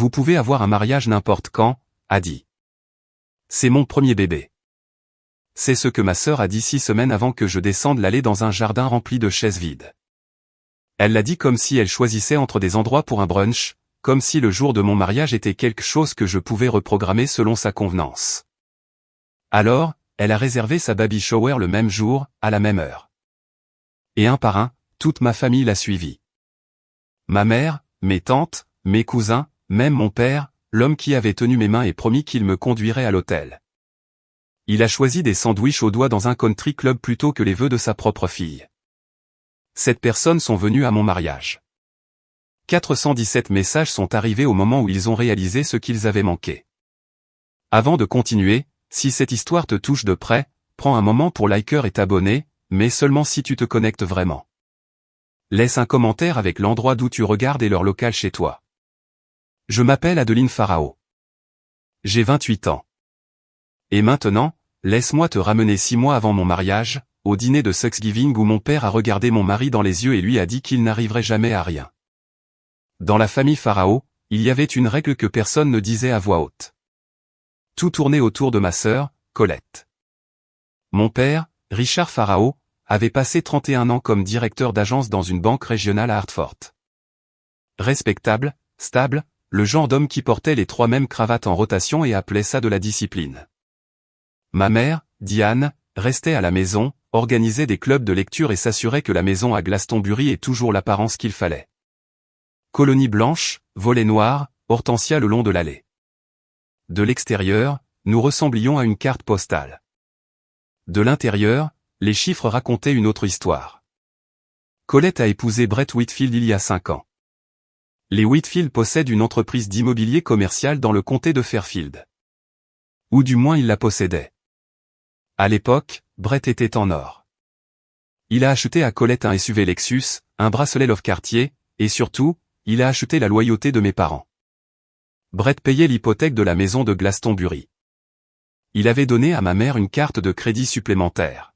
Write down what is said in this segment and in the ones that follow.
Vous pouvez avoir un mariage n'importe quand, a dit. C'est mon premier bébé. C'est ce que ma sœur a dit 6 semaines avant que je descende l'allée dans un jardin rempli de chaises vides. Elle l'a dit comme si elle choisissait entre des endroits pour un brunch, comme si le jour de mon mariage était quelque chose que je pouvais reprogrammer selon sa convenance. Alors, elle a réservé sa baby shower le même jour, à la même heure. Et un par un, toute ma famille l'a suivi. Ma mère, mes tantes, mes cousins, même mon père, l'homme qui avait tenu mes mains et promis qu'il me conduirait à l'hôtel. Il a choisi des sandwichs au doigt dans un country club plutôt que les vœux de sa propre fille. 7 personnes sont venues à mon mariage. 417 messages sont arrivés au moment où ils ont réalisé ce qu'ils avaient manqué. Avant de continuer, si cette histoire te touche de près, prends un moment pour liker et t'abonner, mais seulement si tu te connectes vraiment. Laisse un commentaire avec l'endroit d'où tu regardes et leur local chez toi. Je m'appelle Adeline Farao. J'ai 28 ans. Et maintenant, laisse-moi te ramener 6 mois avant mon mariage, au dîner de Thanksgiving où mon père a regardé mon mari dans les yeux et lui a dit qu'il n'arriverait jamais à rien. Dans la famille Farao, il y avait une règle que personne ne disait à voix haute. Tout tournait autour de ma sœur, Colette. Mon père, Richard Farao, avait passé 31 ans comme directeur d'agence dans une banque régionale à Hartford. Respectable, stable, le genre d'homme qui portait les 3 mêmes cravates en rotation et appelait ça de la discipline. Ma mère, Diane, restait à la maison, organisait des clubs de lecture et s'assurait que la maison à Glastonbury ait toujours l'apparence qu'il fallait. Colonie blanche, volets noirs, hortensia le long de l'allée. De l'extérieur, nous ressemblions à une carte postale. De l'intérieur, les chiffres racontaient une autre histoire. Colette a épousé Brett Whitfield il y a 5 ans. Les Whitfield possèdent une entreprise d'immobilier commercial dans le comté de Fairfield. Ou du moins ils la possédaient. À l'époque, Brett était en or. Il a acheté à Colette un SUV Lexus, un bracelet Love Cartier, et surtout, il a acheté la loyauté de mes parents. Brett payait l'hypothèque de la maison de Glastonbury. Il avait donné à ma mère une carte de crédit supplémentaire.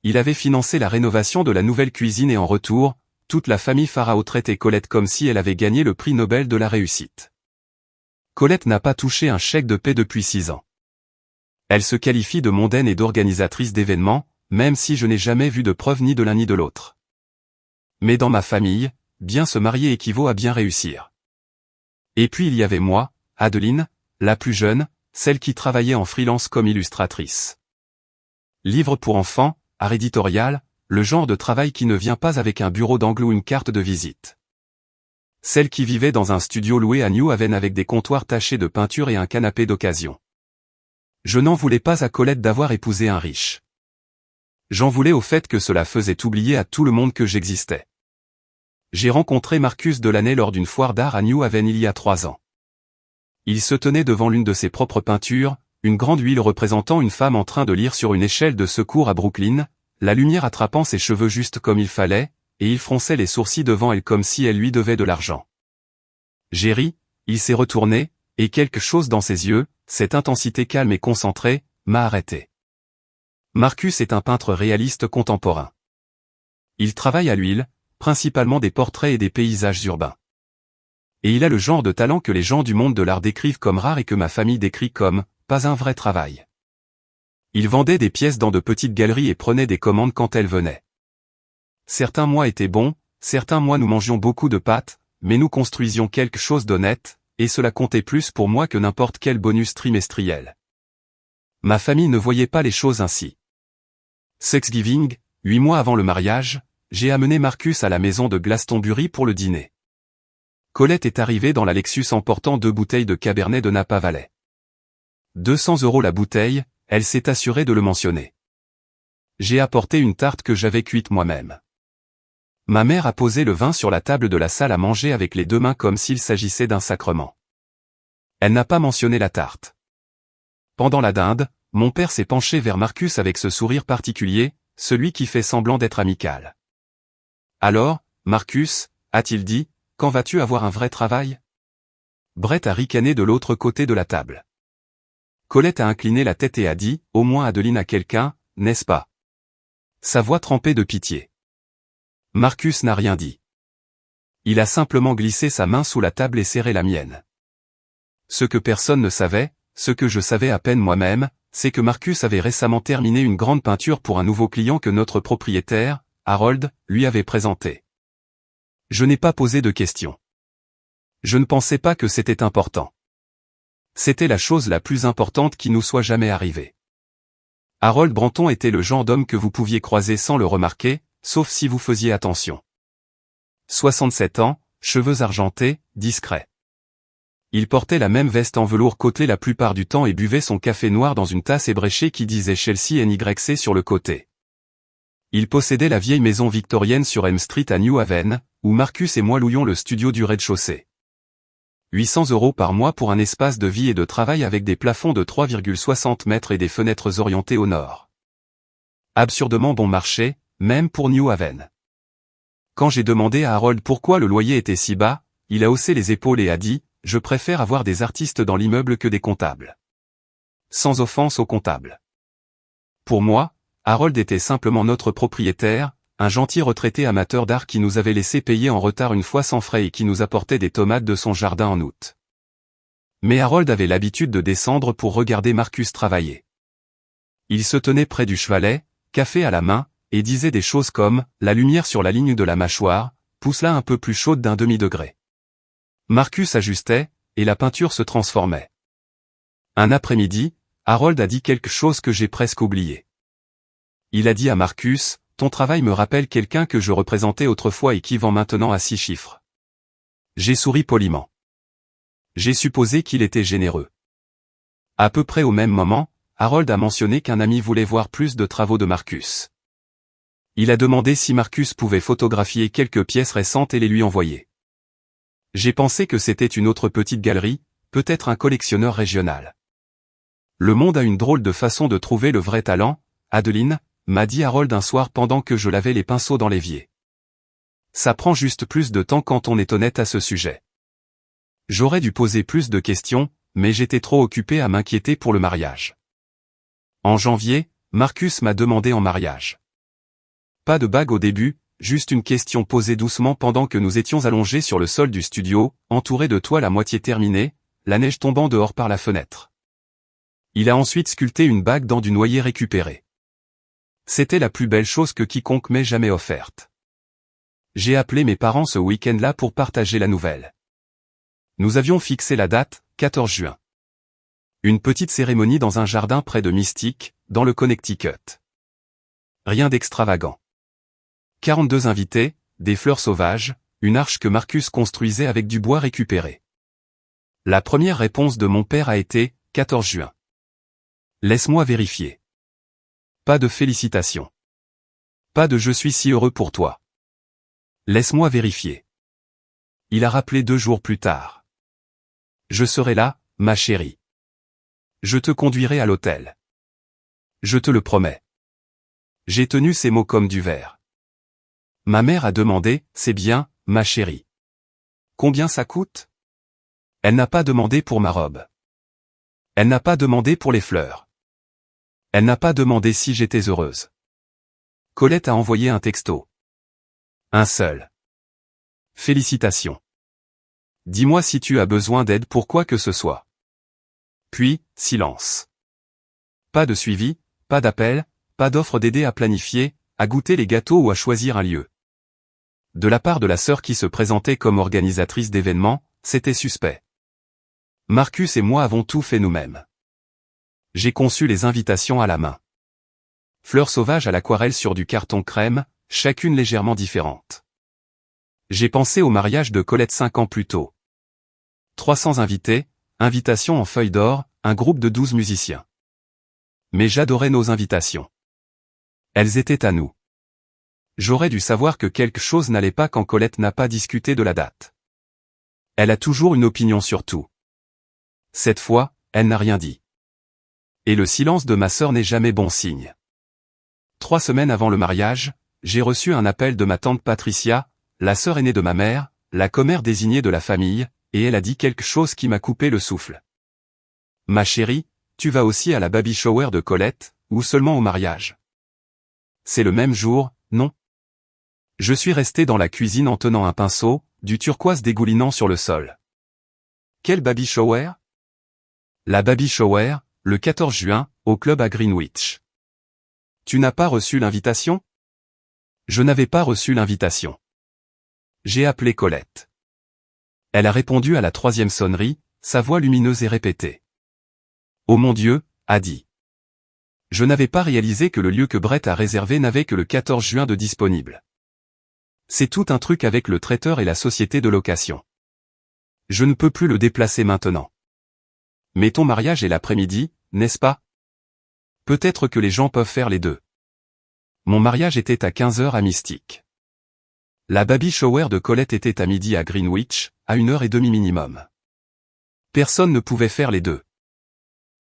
Il avait financé la rénovation de la nouvelle cuisine et en retour, toute la famille Farao traitait Colette comme si elle avait gagné le prix Nobel de la réussite. Colette n'a pas touché un chèque de paie depuis 6 ans. Elle se qualifie de mondaine et d'organisatrice d'événements, même si je n'ai jamais vu de preuve ni de l'un ni de l'autre. Mais dans ma famille, bien se marier équivaut à bien réussir. Et puis il y avait moi, Adeline, la plus jeune, celle qui travaillait en freelance comme illustratrice. Livre pour enfants, art éditorial, le genre de travail qui ne vient pas avec un bureau d'angle ou une carte de visite. Celle qui vivait dans un studio loué à New Haven avec des comptoirs tachés de peinture et un canapé d'occasion. Je n'en voulais pas à Colette d'avoir épousé un riche. J'en voulais au fait que cela faisait oublier à tout le monde que j'existais. J'ai rencontré Marcus Delaney lors d'une foire d'art à New Haven il y a 3 ans. Il se tenait devant l'une de ses propres peintures, une grande huile représentant une femme en train de lire sur une échelle de secours à Brooklyn, la lumière attrapant ses cheveux juste comme il fallait, et il fronçait les sourcils devant elle comme si elle lui devait de l'argent. J'ai ri, il s'est retourné, et quelque chose dans ses yeux, cette intensité calme et concentrée, m'a arrêté. Marcus est un peintre réaliste contemporain. Il travaille à l'huile, principalement des portraits et des paysages urbains. Et il a le genre de talent que les gens du monde de l'art décrivent comme rare et que ma famille décrit comme « pas un vrai travail ». Il vendait des pièces dans de petites galeries et prenait des commandes quand elles venaient. Certains mois étaient bons, certains mois nous mangions beaucoup de pâtes, mais nous construisions quelque chose d'honnête, et cela comptait plus pour moi que n'importe quel bonus trimestriel. Ma famille ne voyait pas les choses ainsi. Thanksgiving, 8 mois avant le mariage, j'ai amené Marcus à la maison de Glastonbury pour le dîner. Colette est arrivée dans la Lexus emportant 2 bouteilles de Cabernet de Napa Valley. 200 € la bouteille, elle s'est assurée de le mentionner. J'ai apporté une tarte que j'avais cuite moi-même. Ma mère a posé le vin sur la table de la salle à manger avec les 2 mains comme s'il s'agissait d'un sacrement. Elle n'a pas mentionné la tarte. Pendant la dinde, mon père s'est penché vers Marcus avec ce sourire particulier, celui qui fait semblant d'être amical. « Alors, Marcus, a-t-il dit, quand vas-tu avoir un vrai travail ?» Brett a ricané de l'autre côté de la table. Colette a incliné la tête et a dit, au moins Adeline a quelqu'un, n'est-ce pas? Sa voix trempée de pitié. Marcus n'a rien dit. Il a simplement glissé sa main sous la table et serré la mienne. Ce que personne ne savait, ce que je savais à peine moi-même, c'est que Marcus avait récemment terminé une grande peinture pour un nouveau client que notre propriétaire, Harold, lui avait présenté. Je n'ai pas posé de questions. Je ne pensais pas que c'était important. C'était la chose la plus importante qui nous soit jamais arrivée. Harold Branton était le genre d'homme que vous pouviez croiser sans le remarquer, sauf si vous faisiez attention. 67 ans, cheveux argentés, discret. Il portait la même veste en velours côtelé la plupart du temps et buvait son café noir dans une tasse ébréchée qui disait Chelsea NYC sur le côté. Il possédait la vieille maison victorienne sur Elm Street à New Haven, où Marcus et moi louions le studio du rez-de-chaussée. 800 € par mois pour un espace de vie et de travail avec des plafonds de 3,60 mètres et des fenêtres orientées au nord. Absurdement bon marché, même pour New Haven. Quand j'ai demandé à Harold pourquoi le loyer était si bas, il a haussé les épaules et a dit « Je préfère avoir des artistes dans l'immeuble que des comptables. » Sans offense aux comptables. Pour moi, Harold était simplement notre propriétaire, un gentil retraité amateur d'art qui nous avait laissé payer en retard une fois sans frais et qui nous apportait des tomates de son jardin en août. Mais Harold avait l'habitude de descendre pour regarder Marcus travailler. Il se tenait près du chevalet, café à la main, et disait des choses comme « La lumière sur la ligne de la mâchoire, pousse-la un peu plus chaude d'1 demi-degré. » Marcus ajustait, et la peinture se transformait. Un après-midi, Harold a dit quelque chose que j'ai presque oublié. Il a dit à Marcus « Ton travail me rappelle quelqu'un que je représentais autrefois et qui vend maintenant à 6 chiffres. » J'ai souri poliment. J'ai supposé qu'il était généreux. À peu près au même moment, Harold a mentionné qu'un ami voulait voir plus de travaux de Marcus. Il a demandé si Marcus pouvait photographier quelques pièces récentes et les lui envoyer. J'ai pensé que c'était une autre petite galerie, peut-être un collectionneur régional. Le monde a une drôle de façon de trouver le vrai talent, Adeline, m'a dit Harold un soir pendant que je lavais les pinceaux dans l'évier. Ça prend juste plus de temps quand on est honnête à ce sujet. J'aurais dû poser plus de questions, mais j'étais trop occupé à m'inquiéter pour le mariage. En janvier, Marcus m'a demandé en mariage. Pas de bague au début, juste une question posée doucement pendant que nous étions allongés sur le sol du studio, entourés de toiles à moitié terminées, la neige tombant dehors par la fenêtre. Il a ensuite sculpté une bague dans du noyer récupéré. C'était la plus belle chose que quiconque m'ait jamais offerte. J'ai appelé mes parents ce week-end-là pour partager la nouvelle. Nous avions fixé la date, 14 juin. Une petite cérémonie dans un jardin près de Mystic, dans le Connecticut. Rien d'extravagant. 42 invités, des fleurs sauvages, une arche que Marcus construisait avec du bois récupéré. La première réponse de mon père a été, 14 juin. Laisse-moi vérifier. Pas de félicitations. Pas de je suis si heureux pour toi. Laisse-moi vérifier. Il a rappelé 2 jours plus tard. Je serai là, ma chérie. Je te conduirai à l'hôtel. Je te le promets. J'ai tenu ces mots comme du verre. Ma mère a demandé, c'est bien, ma chérie. Combien ça coûte? Elle n'a pas demandé pour ma robe. Elle n'a pas demandé pour les fleurs. Elle n'a pas demandé si j'étais heureuse. Colette a envoyé un texto. Un seul. Félicitations. Dis-moi si tu as besoin d'aide pour quoi que ce soit. Puis, silence. Pas de suivi, pas d'appel, pas d'offre d'aider à planifier, à goûter les gâteaux ou à choisir un lieu. De la part de la sœur qui se présentait comme organisatrice d'événements, c'était suspect. Marcus et moi avons tout fait nous-mêmes. J'ai conçu les invitations à la main. Fleurs sauvages à l'aquarelle sur du carton crème, chacune légèrement différente. J'ai pensé au mariage de Colette 5 ans plus tôt. 300 invités, invitations en feuille d'or, un groupe de 12 musiciens. Mais j'adorais nos invitations. Elles étaient à nous. J'aurais dû savoir que quelque chose n'allait pas quand Colette n'a pas discuté de la date. Elle a toujours une opinion sur tout. Cette fois, elle n'a rien dit. Et le silence de ma sœur n'est jamais bon signe. 3 semaines avant le mariage, j'ai reçu un appel de ma tante Patricia, la sœur aînée de ma mère, la commère désignée de la famille, et elle a dit quelque chose qui m'a coupé le souffle. Ma chérie, tu vas aussi à la baby shower de Colette, ou seulement au mariage? C'est le même jour, non? Je suis resté dans la cuisine en tenant un pinceau, du turquoise dégoulinant sur le sol. Quel baby shower? La baby shower, le 14 juin, au club à Greenwich. Tu n'as pas reçu l'invitation? Je n'avais pas reçu l'invitation. J'ai appelé Colette. Elle a répondu à la 3e sonnerie, sa voix lumineuse et répétée. Oh mon Dieu, a dit. Je n'avais pas réalisé que le lieu que Brett a réservé n'avait que le 14 juin de disponible. C'est tout un truc avec le traiteur et la société de location. Je ne peux plus le déplacer maintenant. Mais ton mariage est l'après-midi, n'est-ce pas? Peut-être que les gens peuvent faire les deux. Mon mariage était à 15h à Mystique. La baby shower de Colette était à midi à Greenwich, à 1h30 minimum. Personne ne pouvait faire les deux.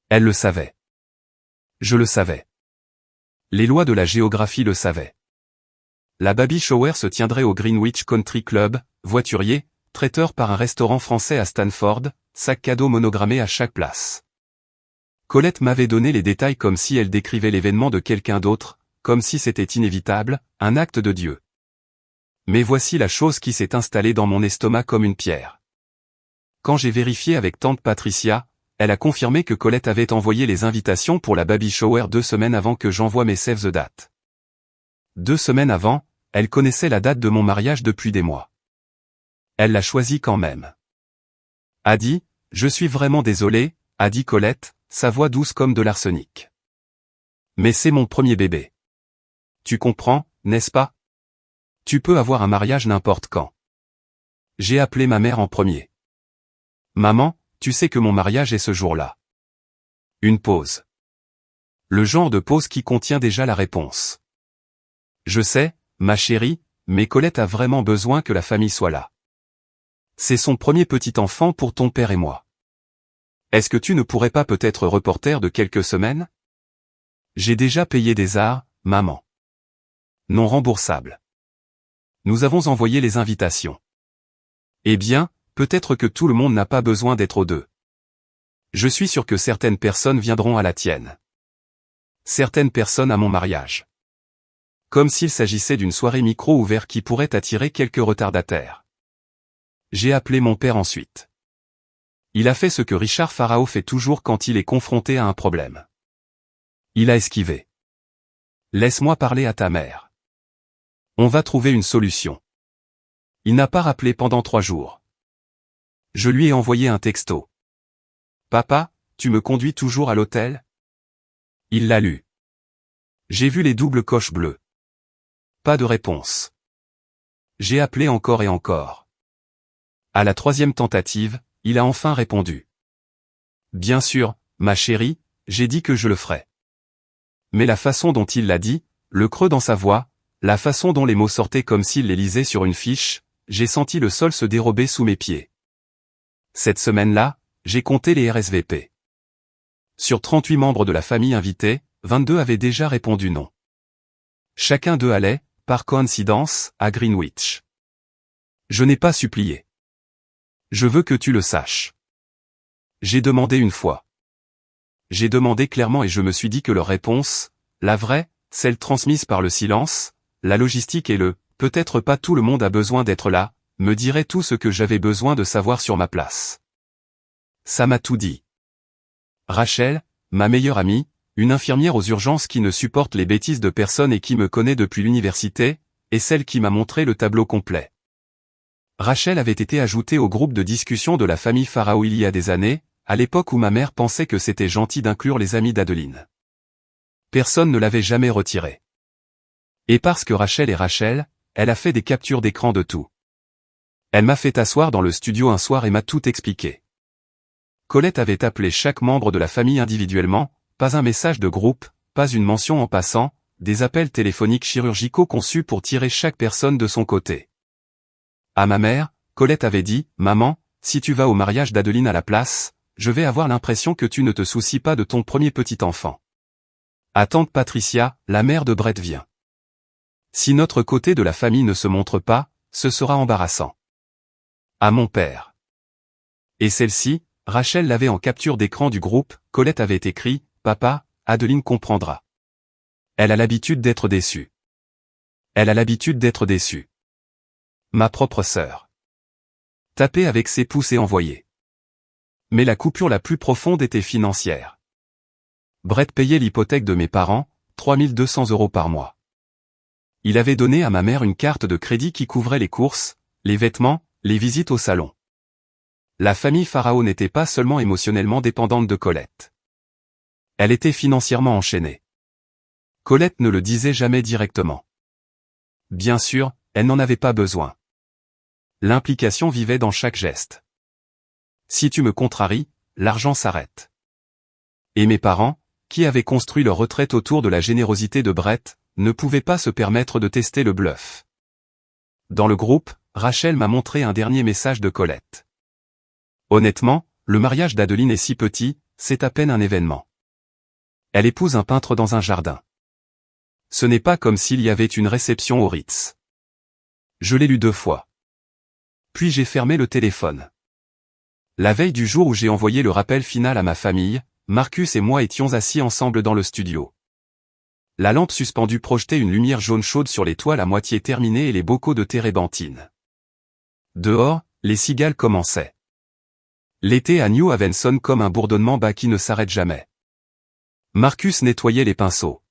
Elle le savait. Je le savais. Les lois de la géographie le savaient. La baby shower se tiendrait au Greenwich Country Club, voiturier, traiteur par un restaurant français à Stanford, sac cadeau monogrammé à chaque place. Colette m'avait donné les détails comme si elle décrivait l'événement de quelqu'un d'autre, comme si c'était inévitable, un acte de Dieu. Mais voici la chose qui s'est installée dans mon estomac comme une pierre. Quand j'ai vérifié avec tante Patricia, elle a confirmé que Colette avait envoyé les invitations pour la baby shower 2 semaines avant que j'envoie mes save the date. 2 semaines avant, elle connaissait la date de mon mariage depuis des mois. Elle l'a choisi quand même. A dit, je suis vraiment désolé, a dit Colette, sa voix douce comme de l'arsenic. Mais c'est mon premier bébé. Tu comprends, n'est-ce pas? Tu peux avoir un mariage n'importe quand. J'ai appelé ma mère en premier. Maman, tu sais que mon mariage est ce jour-là. Une pause. Le genre de pause qui contient déjà la réponse. Je sais, ma chérie, mais Colette a vraiment besoin que la famille soit là. C'est son premier petit enfant pour ton père et moi. Est-ce que tu ne pourrais pas peut-être reporter de quelques semaines? J'ai déjà payé des arts, maman. Non remboursable. Nous avons envoyé les invitations. Eh bien, peut-être que tout le monde n'a pas besoin d'être aux deux. Je suis sûr que certaines personnes viendront à la tienne. Certaines personnes à mon mariage. Comme s'il s'agissait d'une soirée micro ouverte qui pourrait attirer quelques retardataires. J'ai appelé mon père ensuite. Il a fait ce que Richard Farao fait toujours quand il est confronté à un problème. Il a esquivé. Laisse-moi parler à ta mère. On va trouver une solution. Il n'a pas rappelé pendant 3 jours. Je lui ai envoyé un texto. Papa, tu me conduis toujours à l'hôtel? Il l'a lu. J'ai vu les doubles coches bleues. Pas de réponse. J'ai appelé encore et encore. À la 3e tentative, il a enfin répondu. Bien sûr, ma chérie, j'ai dit que je le ferais. Mais la façon dont il l'a dit, le creux dans sa voix, la façon dont les mots sortaient comme s'il les lisait sur une fiche, j'ai senti le sol se dérober sous mes pieds. Cette semaine-là, j'ai compté les RSVP. Sur 38 membres de la famille invités, 22 avaient déjà répondu non. Chacun d'eux allait, par coïncidence, à Greenwich. Je n'ai pas supplié. Je veux que tu le saches. J'ai demandé une fois. J'ai demandé clairement et je me suis dit que leur réponse, la vraie, celle transmise par le silence, la logistique et le « peut-être pas tout le monde a besoin d'être là », me dirait tout ce que j'avais besoin de savoir sur ma place. Ça m'a tout dit. Rachel, ma meilleure amie, une infirmière aux urgences qui ne supporte les bêtises de personne et qui me connaît depuis l'université, est celle qui m'a montré le tableau complet. Rachel avait été ajoutée au groupe de discussion de la famille Farao il y a des années, à l'époque où ma mère pensait que c'était gentil d'inclure les amis d'Adeline. Personne ne l'avait jamais retirée. Et parce que Rachel est Rachel, elle a fait des captures d'écran de tout. Elle m'a fait asseoir dans le studio un soir et m'a tout expliqué. Colette avait appelé chaque membre de la famille individuellement, pas un message de groupe, pas une mention en passant, des appels téléphoniques chirurgicaux conçus pour tirer chaque personne de son côté. À ma mère, Colette avait dit, « Maman, si tu vas au mariage d'Adeline à la place, je vais avoir l'impression que tu ne te soucies pas de ton premier petit enfant. » À tante Patricia, la mère de Brett vient. Si notre côté de la famille ne se montre pas, ce sera embarrassant. À mon père. Et celle-ci, Rachel l'avait en capture d'écran du groupe, Colette avait écrit, « Papa, Adeline comprendra. Elle a l'habitude d'être déçue. Elle a l'habitude d'être déçue. Ma propre sœur. Taper avec ses pouces et envoyer. Mais la coupure la plus profonde était financière. Brett payait l'hypothèque de mes parents, 3200 € par mois. Il avait donné à ma mère une carte de crédit qui couvrait les courses, les vêtements, les visites au salon. La famille Pharaon n'était pas seulement émotionnellement dépendante de Colette. Elle était financièrement enchaînée. Colette ne le disait jamais directement. Bien sûr, elle n'en avait pas besoin. L'implication vivait dans chaque geste. Si tu me contraries, l'argent s'arrête. Et mes parents, qui avaient construit leur retraite autour de la générosité de Brett, ne pouvaient pas se permettre de tester le bluff. Dans le groupe, Rachel m'a montré un dernier message de Colette. Honnêtement, le mariage d'Adeline est si petit, c'est à peine un événement. Elle épouse un peintre dans un jardin. Ce n'est pas comme s'il y avait une réception au Ritz. Je l'ai lu 2 fois. Puis j'ai fermé le téléphone. La veille du jour où j'ai envoyé le rappel final à ma famille, Marcus et moi étions assis ensemble dans le studio. La lampe suspendue projetait une lumière jaune chaude sur les toiles à moitié terminées et les bocaux de térébenthine. Dehors, les cigales commençaient. L'été à New Haven sonne comme un bourdonnement bas qui ne s'arrête jamais. Marcus nettoyait les pinceaux.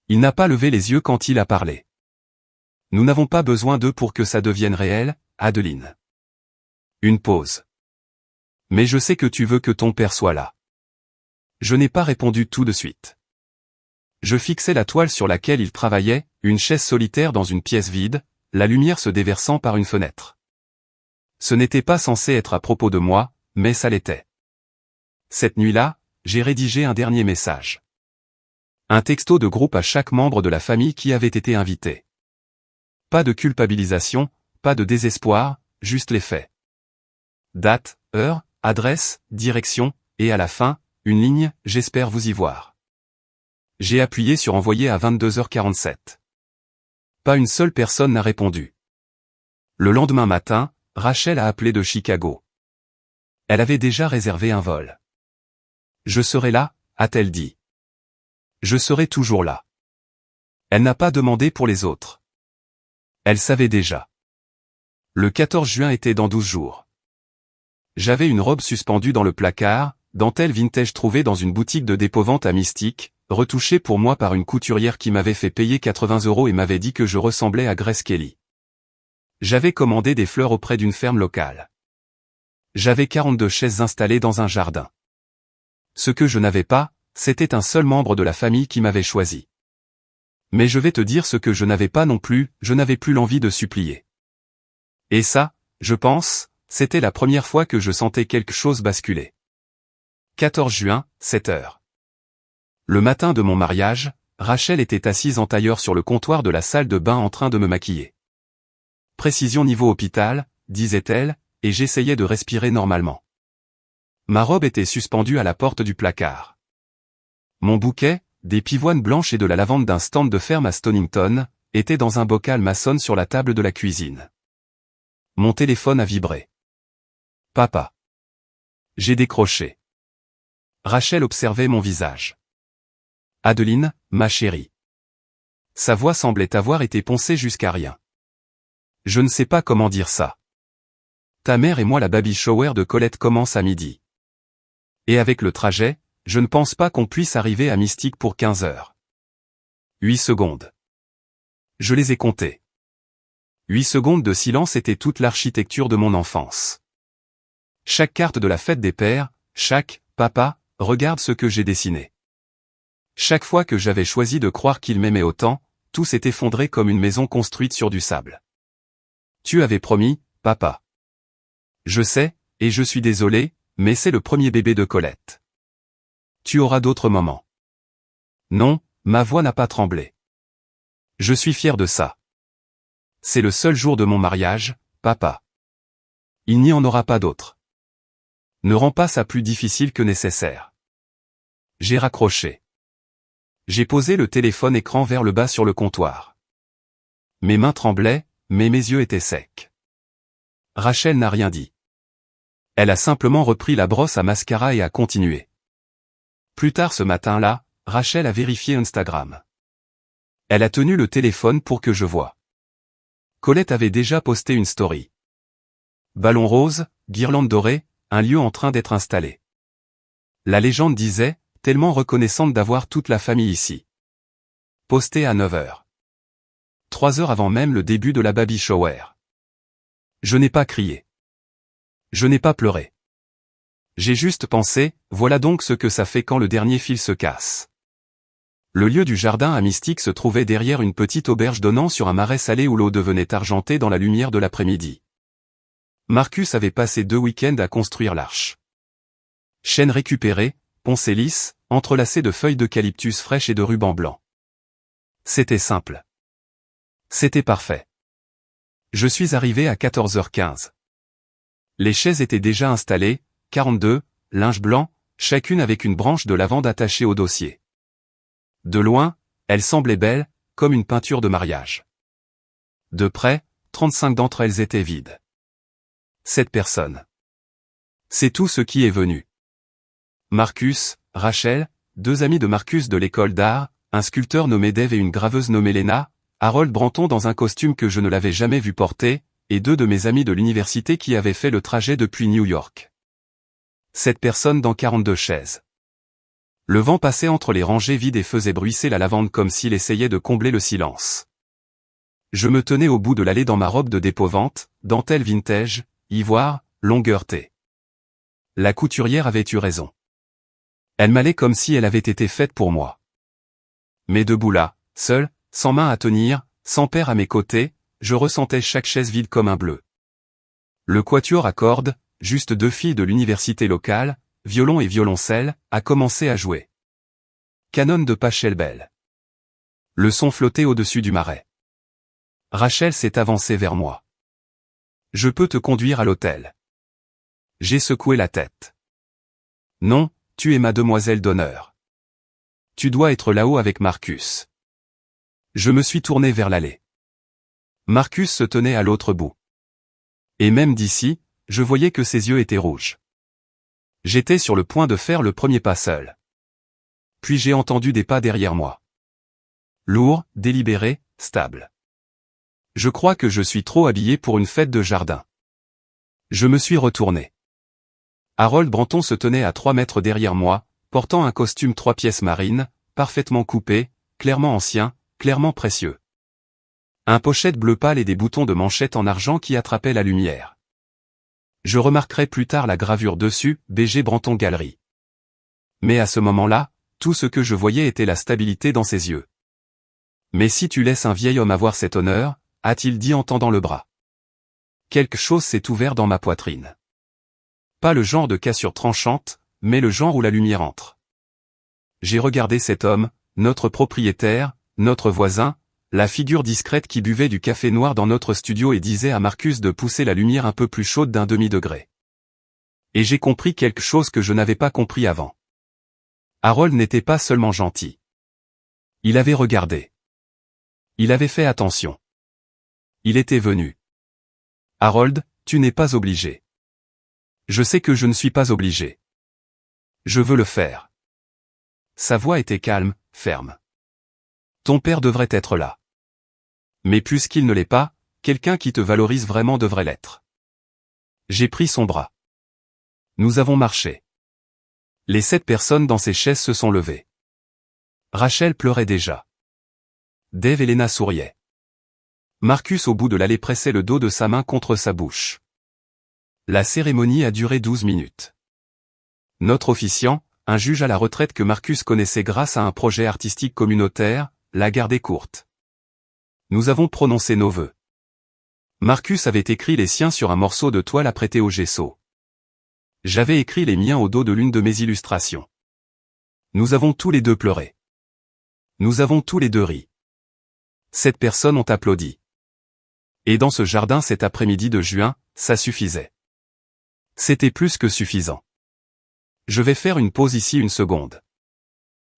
Il n'a pas levé les yeux quand il a parlé. Nous n'avons pas besoin d'eux pour que ça devienne réel, Adeline. Une pause. Mais je sais que tu veux que ton père soit là. Je n'ai pas répondu tout de suite. Je fixais la toile sur laquelle il travaillait, une chaise solitaire dans une pièce vide, la lumière se déversant par une fenêtre. Ce n'était pas censé être à propos de moi, mais ça l'était. Cette nuit-là, j'ai rédigé un dernier message. Un texto de groupe à chaque membre de la famille qui avait été invité. Pas de culpabilisation, pas de désespoir, juste les faits. Date, heure, adresse, direction, et à la fin, une ligne, j'espère vous y voir. J'ai appuyé sur envoyer à 22h47. Pas une seule personne n'a répondu. Le lendemain matin, Rachel a appelé de Chicago. Elle avait déjà réservé un vol. Je serai là, a-t-elle dit. Je serai toujours là. Elle n'a pas demandé pour les autres. Elle savait déjà. Le 14 juin était dans 12 jours. J'avais une robe suspendue dans le placard, dentelle vintage trouvée dans une boutique de dépôt-vente à Mystique, retouchée pour moi par une couturière qui m'avait fait payer 80 € et m'avait dit que je ressemblais à Grace Kelly. J'avais commandé des fleurs auprès d'une ferme locale. J'avais 42 chaises installées dans un jardin. Ce que je n'avais pas, c'était un seul membre de la famille qui m'avait choisi. Mais je vais te dire ce que je n'avais pas non plus, je n'avais plus l'envie de supplier. Et ça, je pense, c'était la première fois que je sentais quelque chose basculer. 14 juin, 7h. Le matin de mon mariage, Rachel était assise en tailleur sur le comptoir de la salle de bain en train de me maquiller. Précision niveau hôpital, disait-elle, et j'essayais de respirer normalement. Ma robe était suspendue à la porte du placard. Mon bouquet, des pivoines blanches et de la lavande d'un stand de ferme à Stonington, était dans un bocal maçonne sur la table de la cuisine. Mon téléphone a vibré. Papa. J'ai décroché. Rachel observait mon visage. Adeline, ma chérie. Sa voix semblait avoir été poncée jusqu'à rien. Je ne sais pas comment dire ça. Ta mère et moi la baby shower de Colette commence à midi. Et avec le trajet, je ne pense pas qu'on puisse arriver à Mystique pour 15 heures. 8 secondes. Je les ai comptées. 8 secondes de silence était toute l'architecture de mon enfance. Chaque carte de la fête des pères, chaque « papa, regarde ce que j'ai dessiné ». Chaque fois que j'avais choisi de croire qu'il m'aimait autant, tout s'est effondré comme une maison construite sur du sable. Tu avais promis, papa. Je sais, et je suis désolé, mais c'est le premier bébé de Colette. Tu auras d'autres moments. Non, ma voix n'a pas tremblé. Je suis fier de ça. C'est le seul jour de mon mariage, papa. Il n'y en aura pas d'autre. Ne rends pas ça plus difficile que nécessaire. J'ai raccroché. J'ai posé le téléphone écran vers le bas sur le comptoir. Mes mains tremblaient, mais mes yeux étaient secs. Rachel n'a rien dit. Elle a simplement repris la brosse à mascara et a continué. Plus tard ce matin-là, Rachel a vérifié Instagram. Elle a tenu le téléphone pour que je voie. Colette avait déjà posté une story. Ballon rose, guirlande dorée, un lieu en train d'être installé. La légende disait, tellement reconnaissante d'avoir toute la famille ici. Posté à 9h. 3 heures avant même le début de la baby shower. Je n'ai pas crié. Je n'ai pas pleuré. J'ai juste pensé, voilà donc ce que ça fait quand le dernier fil se casse. Le lieu du jardin à Mystique se trouvait derrière une petite auberge donnant sur un marais salé où l'eau devenait argentée dans la lumière de l'après-midi. Marcus avait passé 2 week-ends à construire l'arche. Chêne récupéré, poncé lisse, entrelacé de feuilles d'eucalyptus fraîches et de rubans blancs. C'était simple. C'était parfait. Je suis arrivé à 14h15. Les chaises étaient déjà installées, 42, linge blanc, chacune avec une branche de lavande attachée au dossier. De loin, elles semblaient belles, comme une peinture de mariage. De près, 35 d'entre elles étaient vides. 7 personnes. C'est tout ce qui est venu. Marcus, Rachel, 2 amis de Marcus de l'école d'art, un sculpteur nommé Dave et une graveuse nommée Lena, Harold Branton dans un costume que je ne l'avais jamais vu porter, et 2 de mes amis de l'université qui avaient fait le trajet depuis New York. 7 personnes dans 42 chaises. Le vent passait entre les rangées vides et faisait bruisser la lavande comme s'il essayait de combler le silence. Je me tenais au bout de l'allée dans ma robe de dépovante, dentelle vintage, ivoire, longueur T. La couturière avait eu raison. Elle m'allait comme si elle avait été faite pour moi. Mais debout là, seul, sans main à tenir, sans père à mes côtés, je ressentais chaque chaise vide comme un bleu. Le quatuor à cordes, juste 2 filles de l'université locale, violon et violoncelle, a commencé à jouer. Canon de Pachelbel. Le son flottait au-dessus du marais. Rachel s'est avancée vers moi. Je peux te conduire à l'hôtel. J'ai secoué la tête. Non, tu es ma demoiselle d'honneur. Tu dois être là-haut avec Marcus. Je me suis tourné vers l'allée. Marcus se tenait à l'autre bout. Et même d'ici, je voyais que ses yeux étaient rouges. J'étais sur le point de faire le premier pas seul. Puis j'ai entendu des pas derrière moi. Lourd, délibéré, stable. Je crois que je suis trop habillé pour une fête de jardin. Je me suis retourné. Harold Branton se tenait à 3 mètres derrière moi, portant un costume 3 pièces marine, parfaitement coupé, clairement ancien, clairement précieux. Un pochette bleu pâle et des boutons de manchette en argent qui attrapaient la lumière. Je remarquerai plus tard la gravure dessus, BG Branton Galerie. Mais à ce moment-là, tout ce que je voyais était la stabilité dans ses yeux. Mais si tu laisses un vieil homme avoir cet honneur, a-t-il dit en tendant le bras. Quelque chose s'est ouvert dans ma poitrine. Pas le genre de cassure tranchante, mais le genre où la lumière entre. J'ai regardé cet homme, notre propriétaire, notre voisin, la figure discrète qui buvait du café noir dans notre studio et disait à Marcus de pousser la lumière un peu plus chaude d'1 demi-degré. Et j'ai compris quelque chose que je n'avais pas compris avant. Harold n'était pas seulement gentil. Il avait regardé. Il avait fait attention. Il était venu. Harold, tu n'es pas obligé. Je sais que je ne suis pas obligé. Je veux le faire. Sa voix était calme, ferme. Ton père devrait être là. Mais puisqu'il ne l'est pas, quelqu'un qui te valorise vraiment devrait l'être. J'ai pris son bras. Nous avons marché. Les 7 personnes dans ces chaises se sont levées. Rachel pleurait déjà. Dave et Lena souriaient. Marcus au bout de l'allée pressait le dos de sa main contre sa bouche. La cérémonie a duré 12 minutes. Notre officiant, un juge à la retraite que Marcus connaissait grâce à un projet artistique communautaire, l'a gardé courte. Nous avons prononcé nos vœux. Marcus avait écrit les siens sur un morceau de toile apprêté au gesso. J'avais écrit les miens au dos de l'une de mes illustrations. Nous avons tous les 2 pleuré. Nous avons tous les 2 ri. 7 personnes ont applaudi. Et dans ce jardin cet après-midi de juin, ça suffisait. C'était plus que suffisant. Je vais faire une pause ici 1 seconde.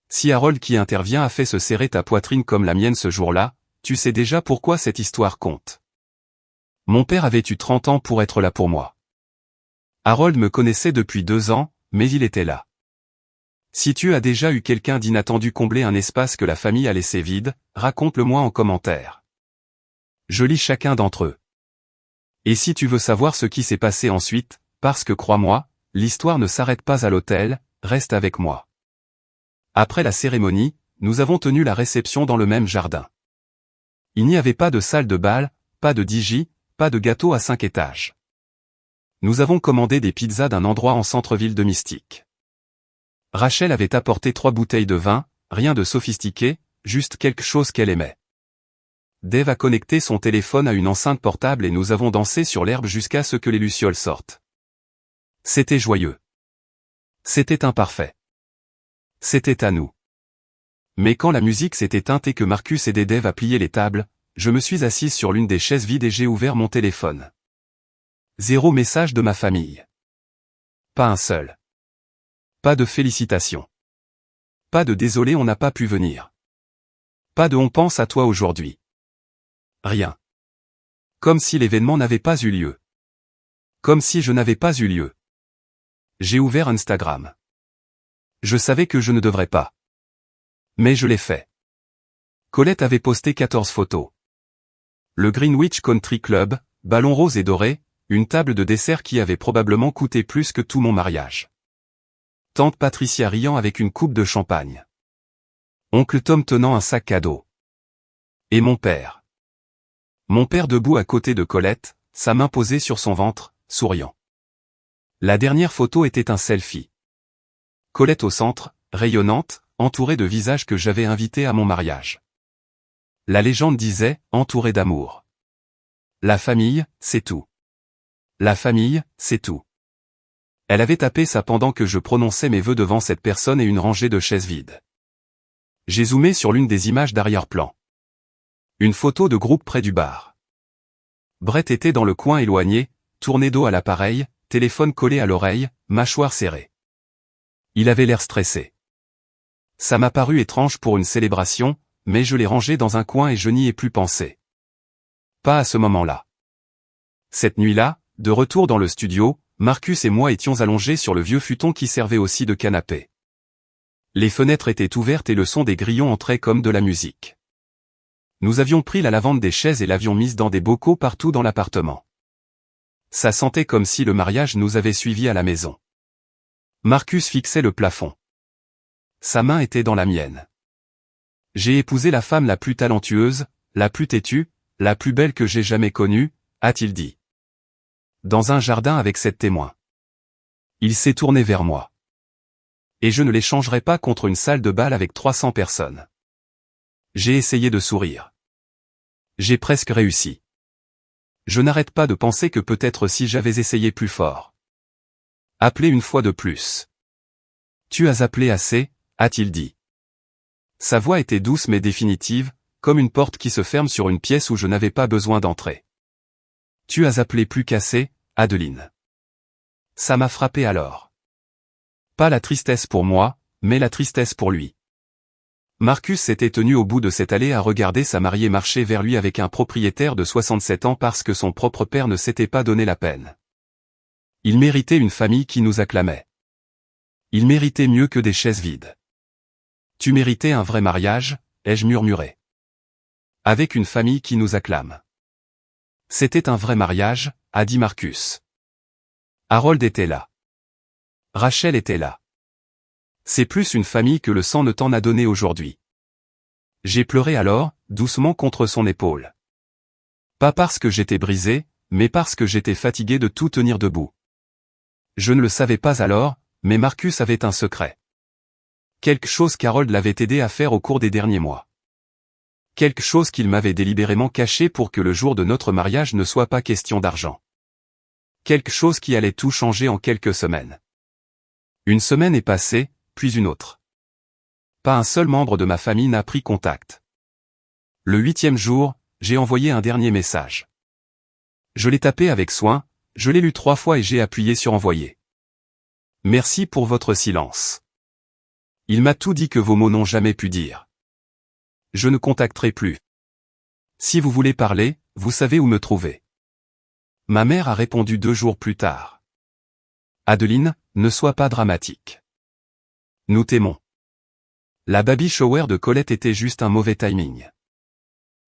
Si Harold qui intervient a fait se serrer ta poitrine comme la mienne ce jour-là, tu sais déjà pourquoi cette histoire compte. Mon père avait eu 30 ans pour être là pour moi. Harold me connaissait depuis 2 ans, mais il était là. Si tu as déjà eu quelqu'un d'inattendu combler un espace que la famille a laissé vide, raconte-le-moi en commentaire. Je lis chacun d'entre eux. Et si tu veux savoir ce qui s'est passé ensuite, parce que crois-moi, l'histoire ne s'arrête pas à l'hôtel, reste avec moi. Après la cérémonie, nous avons tenu la réception dans le même jardin. Il n'y avait pas de salle de bal, pas de DJ, pas de gâteau à 5 étages. Nous avons commandé des pizzas d'un endroit en centre-ville de Mystique. Rachel avait apporté 3 bouteilles de vin, rien de sophistiqué, juste quelque chose qu'elle aimait. Dave a connecté son téléphone à une enceinte portable et nous avons dansé sur l'herbe jusqu'à ce que les lucioles sortent. C'était joyeux. C'était imparfait. C'était à nous. Mais quand la musique s'est éteinte et que Marcus aidait Dave à plier les tables, je me suis assise sur l'une des chaises vides et j'ai ouvert mon téléphone. 0 message de ma famille. Pas un seul. Pas de félicitations. Pas de désolé on n'a pas pu venir. Pas de on pense à toi aujourd'hui. Rien. Comme si l'événement n'avait pas eu lieu. Comme si je n'avais pas eu lieu. J'ai ouvert Instagram. Je savais que je ne devrais pas. Mais je l'ai fait. Colette avait posté 14 photos. Le Greenwich Country Club, ballon rose et doré, une table de dessert qui avait probablement coûté plus que tout mon mariage. Tante Patricia riant avec une coupe de champagne. Oncle Tom tenant un sac cadeau. Et mon père. Mon père debout à côté de Colette, sa main posée sur son ventre, souriant. La dernière photo était un selfie. Colette au centre, rayonnante, entourée de visages que j'avais invités à mon mariage. La légende disait, entourée d'amour. La famille, c'est tout. La famille, c'est tout. Elle avait tapé ça pendant que je prononçais mes vœux devant cette personne et une rangée de chaises vides. J'ai zoomé sur l'une des images d'arrière-plan. Une photo de groupe près du bar. Brett était dans le coin éloigné, tourné dos à l'appareil, téléphone collé à l'oreille, mâchoire serrée. Il avait l'air stressé. Ça m'a paru étrange pour une célébration, mais je l'ai rangé dans un coin et je n'y ai plus pensé. Pas à ce moment-là. Cette nuit-là, de retour dans le studio, Marcus et moi étions allongés sur le vieux futon qui servait aussi de canapé. Les fenêtres étaient ouvertes et le son des grillons entrait comme de la musique. Nous avions pris la lavande des chaises et l'avions mise dans des bocaux partout dans l'appartement. Ça sentait comme si le mariage nous avait suivis à la maison. Marcus fixait le plafond. Sa main était dans la mienne. J'ai épousé la femme la plus talentueuse, la plus têtue, la plus belle que j'ai jamais connue, a-t-il dit. Dans un jardin avec 7 témoins. Il s'est tourné vers moi. Et je ne l'échangerai pas contre une salle de bal avec 300 personnes. J'ai essayé de sourire. J'ai presque réussi. Je n'arrête pas de penser que peut-être si j'avais essayé plus fort. Appelé une fois de plus. Tu as appelé assez, a-t-il dit. Sa voix était douce mais définitive, comme une porte qui se ferme sur une pièce où je n'avais pas besoin d'entrer. Tu as appelé plus qu'assez, Adeline. Ça m'a frappé alors. Pas la tristesse pour moi, mais la tristesse pour lui. Marcus s'était tenu au bout de cette allée à regarder sa mariée marcher vers lui avec un propriétaire de 67 ans parce que son propre père ne s'était pas donné la peine. Il méritait une famille qui nous acclamait. Il méritait mieux que des chaises vides. Tu méritais un vrai mariage, ai-je murmuré. Avec une famille qui nous acclame. C'était un vrai mariage, a dit Marcus. Harold était là. Rachel était là. C'est plus une famille que le sang ne t'en a donné aujourd'hui. J'ai pleuré alors, doucement contre son épaule. Pas parce que j'étais brisé, mais parce que j'étais fatigué de tout tenir debout. Je ne le savais pas alors, mais Marcus avait un secret. Quelque chose qu'Harold l'avait aidé à faire au cours des derniers mois. Quelque chose qu'il m'avait délibérément caché pour que le jour de notre mariage ne soit pas question d'argent. Quelque chose qui allait tout changer en quelques semaines. Une semaine est passée, puis une autre. Pas un seul membre de ma famille n'a pris contact. Le 8e jour, j'ai envoyé un dernier message. Je l'ai tapé avec soin, je l'ai lu 3 fois et j'ai appuyé sur envoyer. Merci pour votre silence. Il m'a tout dit que vos mots n'ont jamais pu dire. Je ne contacterai plus. Si vous voulez parler, vous savez où me trouver. Ma mère a répondu 2 jours plus tard. Adeline, ne sois pas dramatique. Nous t'aimons. La baby shower de Colette était juste un mauvais timing.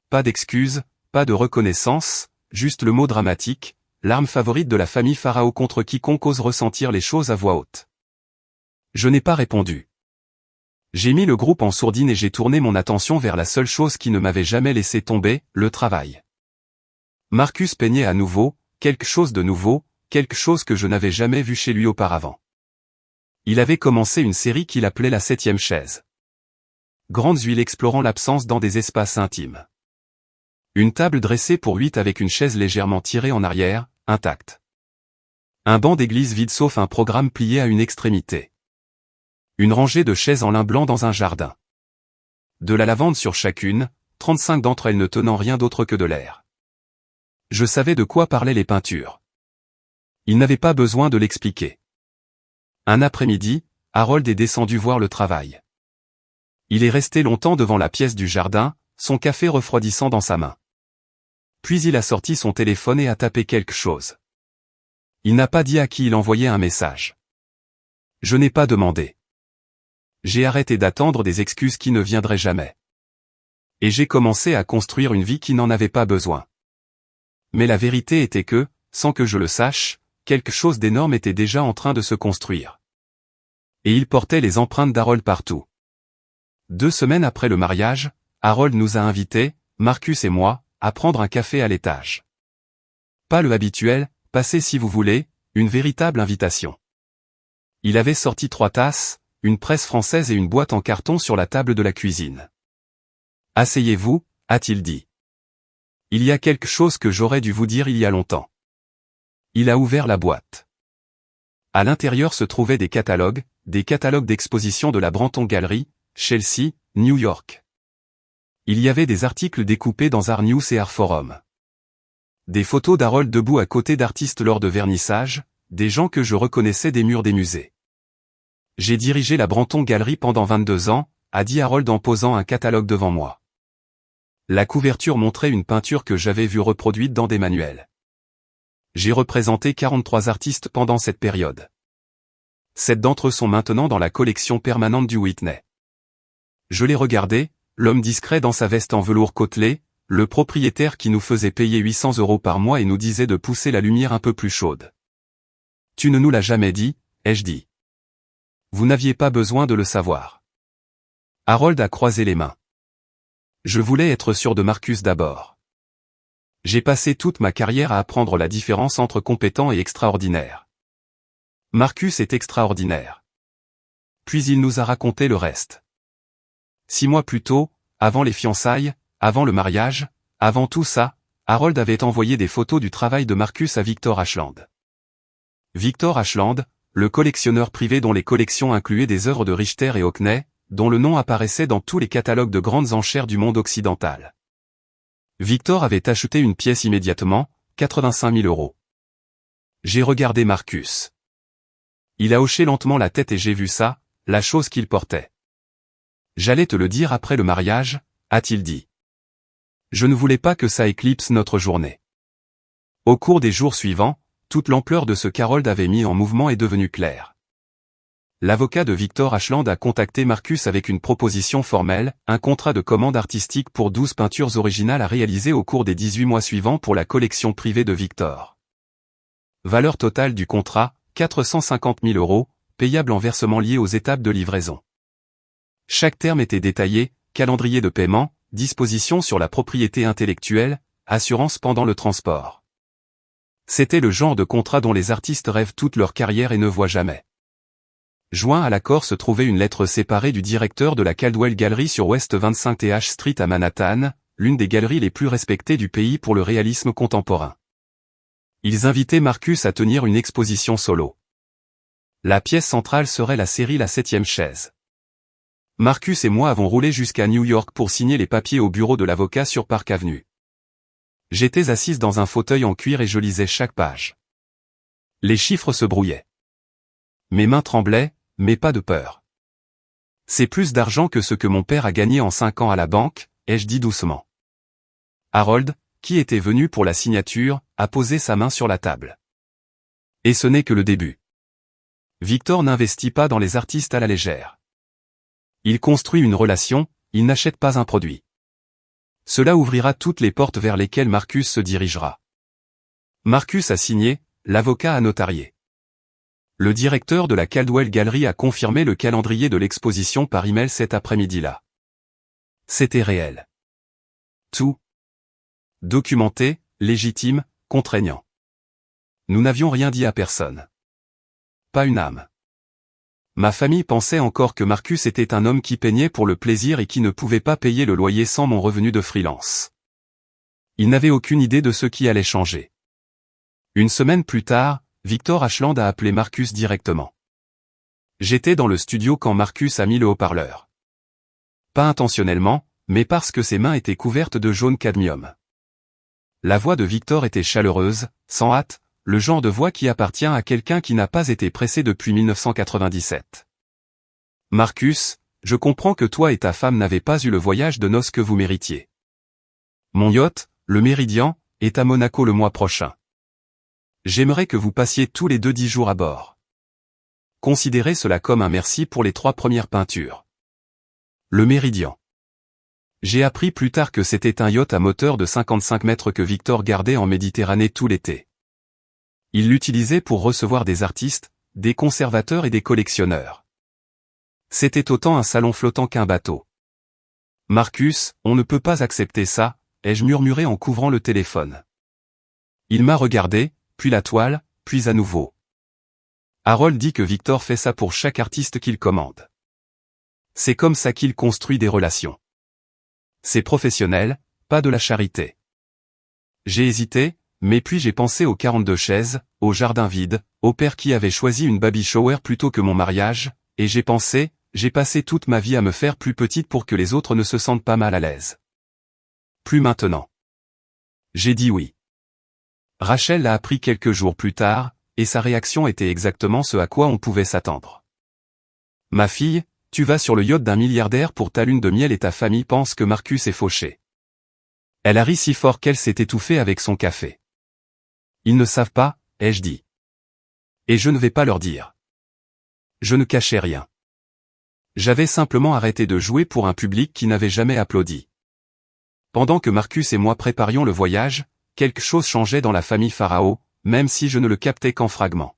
Pas d'excuses, pas de reconnaissance, juste le mot dramatique, l'arme favorite de la famille Pharaon contre quiconque ose ressentir les choses à voix haute. Je n'ai pas répondu. J'ai mis le groupe en sourdine et j'ai tourné mon attention vers la seule chose qui ne m'avait jamais laissé tomber, le travail. Marcus peignait à nouveau, quelque chose de nouveau, quelque chose que je n'avais jamais vu chez lui auparavant. Il avait commencé une série qu'il appelait la 7e chaise. Grandes huiles explorant l'absence dans des espaces intimes. Une table dressée pour 8 avec une chaise légèrement tirée en arrière, intacte. Un banc d'église vide sauf un programme plié à une extrémité. Une rangée de chaises en lin blanc dans un jardin. De la lavande sur chacune, 35 d'entre elles ne tenant rien d'autre que de l'air. Je savais de quoi parlaient les peintures. Il n'avait pas besoin de l'expliquer. Un après-midi, Harold est descendu voir le travail. Il est resté longtemps devant la pièce du jardin, son café refroidissant dans sa main. Puis il a sorti son téléphone et a tapé quelque chose. Il n'a pas dit à qui il envoyait un message. Je n'ai pas demandé. J'ai arrêté d'attendre des excuses qui ne viendraient jamais. Et j'ai commencé à construire une vie qui n'en avait pas besoin. Mais la vérité était que, sans que je le sache, quelque chose d'énorme était déjà en train de se construire. Et il portait les empreintes d'Harold partout. 2 semaines après le mariage, Harold nous a invités, Marcus et moi, à prendre un café à l'étage. Pas le habituel, passez si vous voulez, une véritable invitation. Il avait sorti 3 tasses, une presse française et une boîte en carton sur la table de la cuisine. « Asseyez-vous » a-t-il dit. « Il y a quelque chose que j'aurais dû vous dire il y a longtemps. » Il a ouvert la boîte. À l'intérieur se trouvaient des catalogues d'exposition de la Branton Gallery, Chelsea, New York. Il y avait des articles découpés dans Art News et Art Forum. Des photos d'Harold debout à côté d'artistes lors de vernissage, des gens que je reconnaissais des murs des musées. J'ai dirigé la Branton Gallery pendant 22 ans, a dit Harold en posant un catalogue devant moi. La couverture montrait une peinture que j'avais vue reproduite dans des manuels. J'ai représenté 43 artistes pendant cette période. 7 d'entre eux sont maintenant dans la collection permanente du Whitney. Je les regardais, l'homme discret dans sa veste en velours côtelé, le propriétaire qui nous faisait payer 800 € par mois et nous disait de pousser la lumière un peu plus chaude. « Tu ne nous l'as jamais dit » ai-je dit. Vous n'aviez pas besoin de le savoir. Harold a croisé les mains. Je voulais être sûr de Marcus d'abord. J'ai passé toute ma carrière à apprendre la différence entre compétent et extraordinaire. Marcus est extraordinaire. Puis il nous a raconté le reste. 6 mois plus tôt, avant les fiançailles, avant le mariage, avant tout ça, Harold avait envoyé des photos du travail de Marcus à Victor Ashland. Victor Ashland, le collectionneur privé dont les collections incluaient des œuvres de Richter et Hockney, dont le nom apparaissait dans tous les catalogues de grandes enchères du monde occidental. Victor avait acheté une pièce immédiatement, 85 000 €. J'ai regardé Marcus. Il a hoché lentement la tête et j'ai vu ça, la chose qu'il portait. J'allais te le dire après le mariage, a-t-il dit. Je ne voulais pas que ça éclipse notre journée. Au cours des jours suivants, toute l'ampleur de ce qu'Harold avait mis en mouvement est devenue claire. L'avocat de Victor Ashland a contacté Marcus avec une proposition formelle, un contrat de commande artistique pour 12 peintures originales à réaliser au cours des 18 mois suivants pour la collection privée de Victor. Valeur totale du contrat, 450 000 €, payable en versements liés aux étapes de livraison. Chaque terme était détaillé, calendrier de paiement, disposition sur la propriété intellectuelle, assurance pendant le transport. C'était le genre de contrat dont les artistes rêvent toute leur carrière et ne voient jamais. Joint à l'accord se trouvait une lettre séparée du directeur de la Caldwell Gallery sur West 25th Street à Manhattan, l'une des galeries les plus respectées du pays pour le réalisme contemporain. Ils invitaient Marcus à tenir une exposition solo. La pièce centrale serait la série La 7e chaise. Marcus et moi avons roulé jusqu'à New York pour signer les papiers au bureau de l'avocat sur Park Avenue. J'étais assise dans un fauteuil en cuir et je lisais chaque page. Les chiffres se brouillaient. Mes mains tremblaient, mais pas de peur. C'est plus d'argent que ce que mon père a gagné en 5 ans à la banque, ai-je dit doucement. Harold, qui était venu pour la signature, a posé sa main sur la table. Et ce n'est que le début. Victor n'investit pas dans les artistes à la légère. Il construit une relation, il n'achète pas un produit. Cela ouvrira toutes les portes vers lesquelles Marcus se dirigera. Marcus a signé, l'avocat a notarié. Le directeur de la Caldwell Gallery a confirmé le calendrier de l'exposition par email cet après-midi-là. C'était réel. Tout. Documenté, légitime, contraignant. Nous n'avions rien dit à personne. Pas une âme. Ma famille pensait encore que Marcus était un homme qui peignait pour le plaisir et qui ne pouvait pas payer le loyer sans mon revenu de freelance. Ils n'avaient aucune idée de ce qui allait changer. Une semaine plus tard, Victor Ashland a appelé Marcus directement. J'étais dans le studio quand Marcus a mis le haut-parleur. Pas intentionnellement, mais parce que ses mains étaient couvertes de jaune cadmium. La voix de Victor était chaleureuse, sans hâte, le genre de voix qui appartient à quelqu'un qui n'a pas été pressé depuis 1997. Marcus, je comprends que toi et ta femme n'avez pas eu le voyage de noces que vous méritiez. Mon yacht, le Méridien, est à Monaco le mois prochain. J'aimerais que vous passiez tous les 10 jours à bord. Considérez cela comme un merci pour les 3 premières peintures. Le Méridien. J'ai appris plus tard que c'était un yacht à moteur de 55 mètres que Victor gardait en Méditerranée tout l'été. Il l'utilisait pour recevoir des artistes, des conservateurs et des collectionneurs. C'était autant un salon flottant qu'un bateau. Marcus, on ne peut pas accepter ça, ai-je murmuré en couvrant le téléphone. Il m'a regardé, puis la toile, puis à nouveau. Harold dit que Victor fait ça pour chaque artiste qu'il commande. C'est comme ça qu'il construit des relations. C'est professionnel, pas de la charité. J'ai hésité, mais puis j'ai pensé aux 42 chaises, au jardin vide, au père qui avait choisi une baby shower plutôt que mon mariage, et j'ai passé toute ma vie à me faire plus petite pour que les autres ne se sentent pas mal à l'aise. Plus maintenant. J'ai dit oui. Rachel l'a appris quelques jours plus tard, et sa réaction était exactement ce à quoi on pouvait s'attendre. Ma fille, tu vas sur le yacht d'un milliardaire pour ta lune de miel et ta famille pense que Marcus est fauché. Elle a ri si fort qu'elle s'est étouffée avec son café. Ils ne savent pas, ai-je dit. Et je ne vais pas leur dire. Je ne cachais rien. J'avais simplement arrêté de jouer pour un public qui n'avait jamais applaudi. Pendant que Marcus et moi préparions le voyage, quelque chose changeait dans la famille Farao, même si je ne le captais qu'en fragments.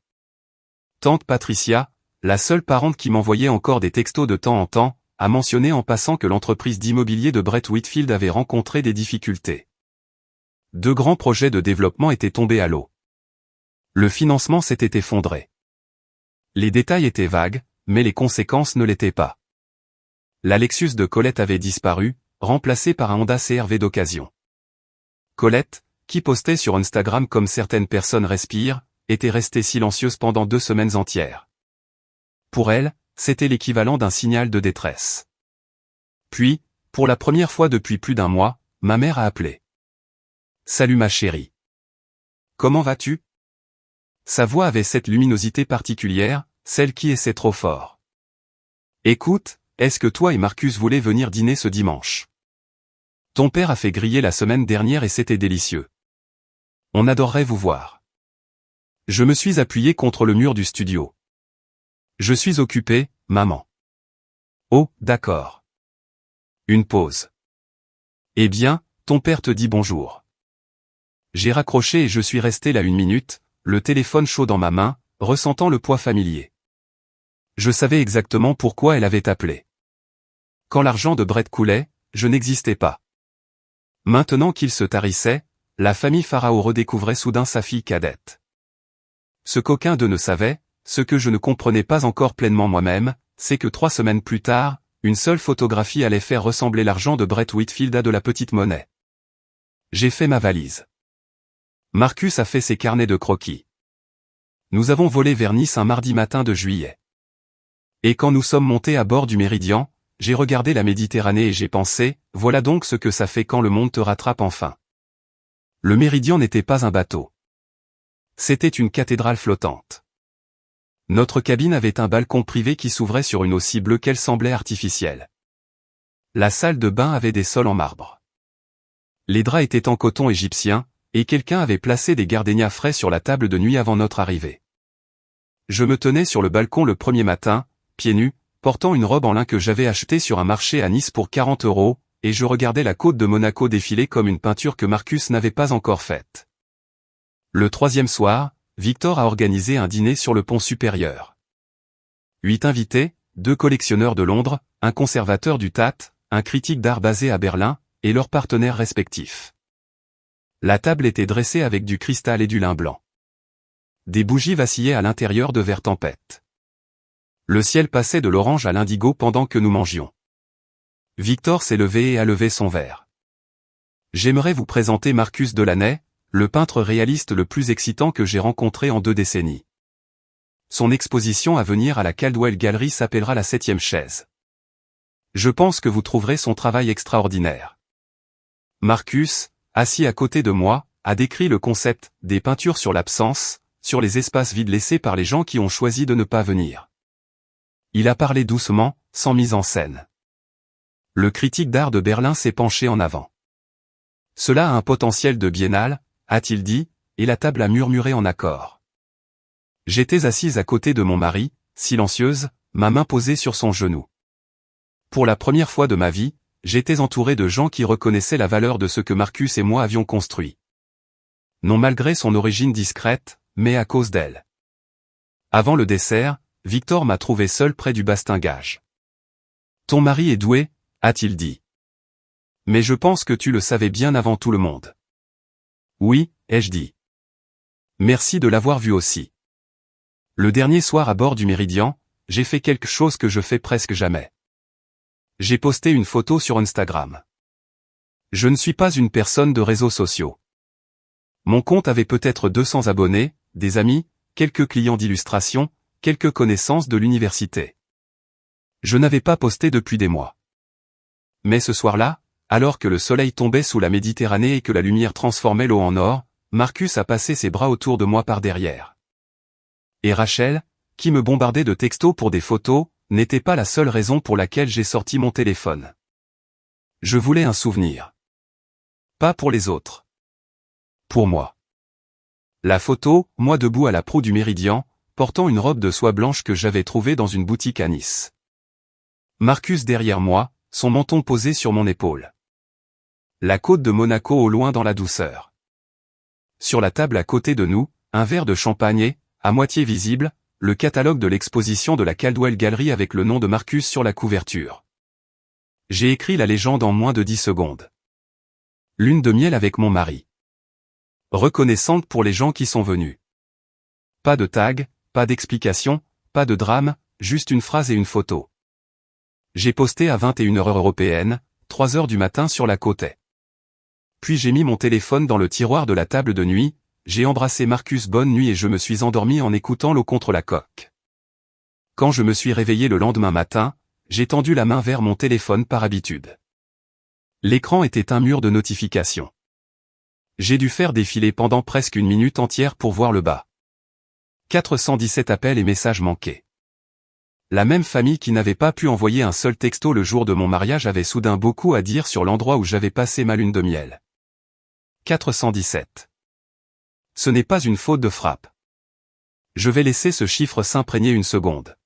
Tante Patricia, la seule parente qui m'envoyait encore des textos de temps en temps, a mentionné en passant que l'entreprise d'immobilier de Brett Whitfield avait rencontré des difficultés. 2 grands projets de développement étaient tombés à l'eau. Le financement s'était effondré. Les détails étaient vagues, mais les conséquences ne l'étaient pas. La Lexus de Colette avait disparu, remplacée par un Honda CR-V d'occasion. Colette, qui postait sur Instagram comme certaines personnes respirent, était restée silencieuse pendant 2 semaines entières. Pour elle, c'était l'équivalent d'un signal de détresse. Puis, pour la première fois depuis plus d'1 mois, ma mère a appelé. Salut ma chérie. Comment vas-tu? Sa voix avait cette luminosité particulière, celle qui essaie trop fort. Écoute, est-ce que toi et Marcus voulez venir dîner ce dimanche? Ton père a fait griller la semaine dernière et c'était délicieux. On adorerait vous voir. Je me suis appuyé contre le mur du studio. Je suis occupé, maman. Oh, d'accord. Une pause. Eh bien, ton père te dit bonjour. J'ai raccroché et je suis resté là 1 minute, le téléphone chaud dans ma main, ressentant le poids familier. Je savais exactement pourquoi elle avait appelé. Quand l'argent de Brett coulait, je n'existais pas. Maintenant qu'il se tarissait, la famille Farao redécouvrait soudain sa fille cadette. Ce qu'aucun d'eux ne savait, ce que je ne comprenais pas encore pleinement moi-même, c'est que 3 semaines plus tard, une seule photographie allait faire ressembler l'argent de Brett Whitfield à de la petite monnaie. J'ai fait ma valise. Marcus a fait ses carnets de croquis. Nous avons volé vers Nice un mardi matin de juillet. Et quand nous sommes montés à bord du Méridien, j'ai regardé la Méditerranée et j'ai pensé, voilà donc ce que ça fait quand le monde te rattrape enfin. Le Méridien n'était pas un bateau. C'était une cathédrale flottante. Notre cabine avait un balcon privé qui s'ouvrait sur une eau si bleue qu'elle semblait artificielle. La salle de bain avait des sols en marbre. Les draps étaient en coton égyptien, et quelqu'un avait placé des gardénias frais sur la table de nuit avant notre arrivée. Je me tenais sur le balcon le premier matin, pieds nus, portant une robe en lin que j'avais achetée sur un marché à Nice pour 40 €, et je regardais la côte de Monaco défiler comme une peinture que Marcus n'avait pas encore faite. Le troisième soir, Victor a organisé un dîner sur le pont supérieur. 8 invités, 2 collectionneurs de Londres, un conservateur du Tate, un critique d'art basé à Berlin, et leurs partenaires respectifs. La table était dressée avec du cristal et du lin blanc. Des bougies vacillaient à l'intérieur de verres tempête. Le ciel passait de l'orange à l'indigo pendant que nous mangions. Victor s'est levé et a levé son verre. J'aimerais vous présenter Marcus Delaney, le peintre réaliste le plus excitant que j'ai rencontré en 2 décennies. Son exposition à venir à la Caldwell Gallery s'appellera La 7e chaise. Je pense que vous trouverez son travail extraordinaire. Marcus, assis à côté de moi, a décrit le concept des peintures sur l'absence, sur les espaces vides laissés par les gens qui ont choisi de ne pas venir. Il a parlé doucement, sans mise en scène. Le critique d'art de Berlin s'est penché en avant. Cela a un potentiel de biennale, a-t-il dit, et la table a murmuré en accord. J'étais assise à côté de mon mari, silencieuse, ma main posée sur son genou. Pour la première fois de ma vie, j'étais entouré de gens qui reconnaissaient la valeur de ce que Marcus et moi avions construit. Non malgré son origine discrète, mais à cause d'elle. Avant le dessert, Victor m'a trouvé seul près du bastingage. « Ton mari est doué », a-t-il dit. « Mais je pense que tu le savais bien avant tout le monde. »« Oui », ai-je dit. « Merci de l'avoir vu aussi. » Le dernier soir à bord du Méridien, j'ai fait quelque chose que je fais presque jamais. J'ai posté une photo sur Instagram. Je ne suis pas une personne de réseaux sociaux. Mon compte avait peut-être 200 abonnés, des amis, quelques clients d'illustration, quelques connaissances de l'université. Je n'avais pas posté depuis des mois. Mais ce soir-là, alors que le soleil tombait sous la Méditerranée et que la lumière transformait l'eau en or, Marcus a passé ses bras autour de moi par derrière. Et Rachel, qui me bombardait de textos pour des photos, n'était pas la seule raison pour laquelle j'ai sorti mon téléphone. Je voulais un souvenir. Pas pour les autres. Pour moi. La photo, moi debout à la proue du Méridien, portant une robe de soie blanche que j'avais trouvée dans une boutique à Nice. Marcus derrière moi, son menton posé sur mon épaule. La côte de Monaco au loin dans la douceur. Sur la table à côté de nous, un verre de champagne et, à moitié visible, le catalogue de l'exposition de la Caldwell Gallery avec le nom de Marcus sur la couverture. J'ai écrit la légende en moins de 10 secondes. Lune de miel avec mon mari. Reconnaissante pour les gens qui sont venus. Pas de tag, pas d'explication, pas de drame, juste une phrase et une photo. J'ai posté à 21h heure européenne, 3h du matin sur la côte est. Puis j'ai mis mon téléphone dans le tiroir de la table de nuit, j'ai embrassé Marcus bonne nuit et je me suis endormi en écoutant l'eau contre la coque. Quand je me suis réveillé le lendemain matin, j'ai tendu la main vers mon téléphone par habitude. L'écran était un mur de notifications. J'ai dû faire défiler pendant presque une minute entière pour voir le bas. 417 appels et messages manqués. La même famille qui n'avait pas pu envoyer un seul texto le jour de mon mariage avait soudain beaucoup à dire sur l'endroit où j'avais passé ma lune de miel. 417. Ce n'est pas une faute de frappe. Je vais laisser ce chiffre s'imprégner une seconde.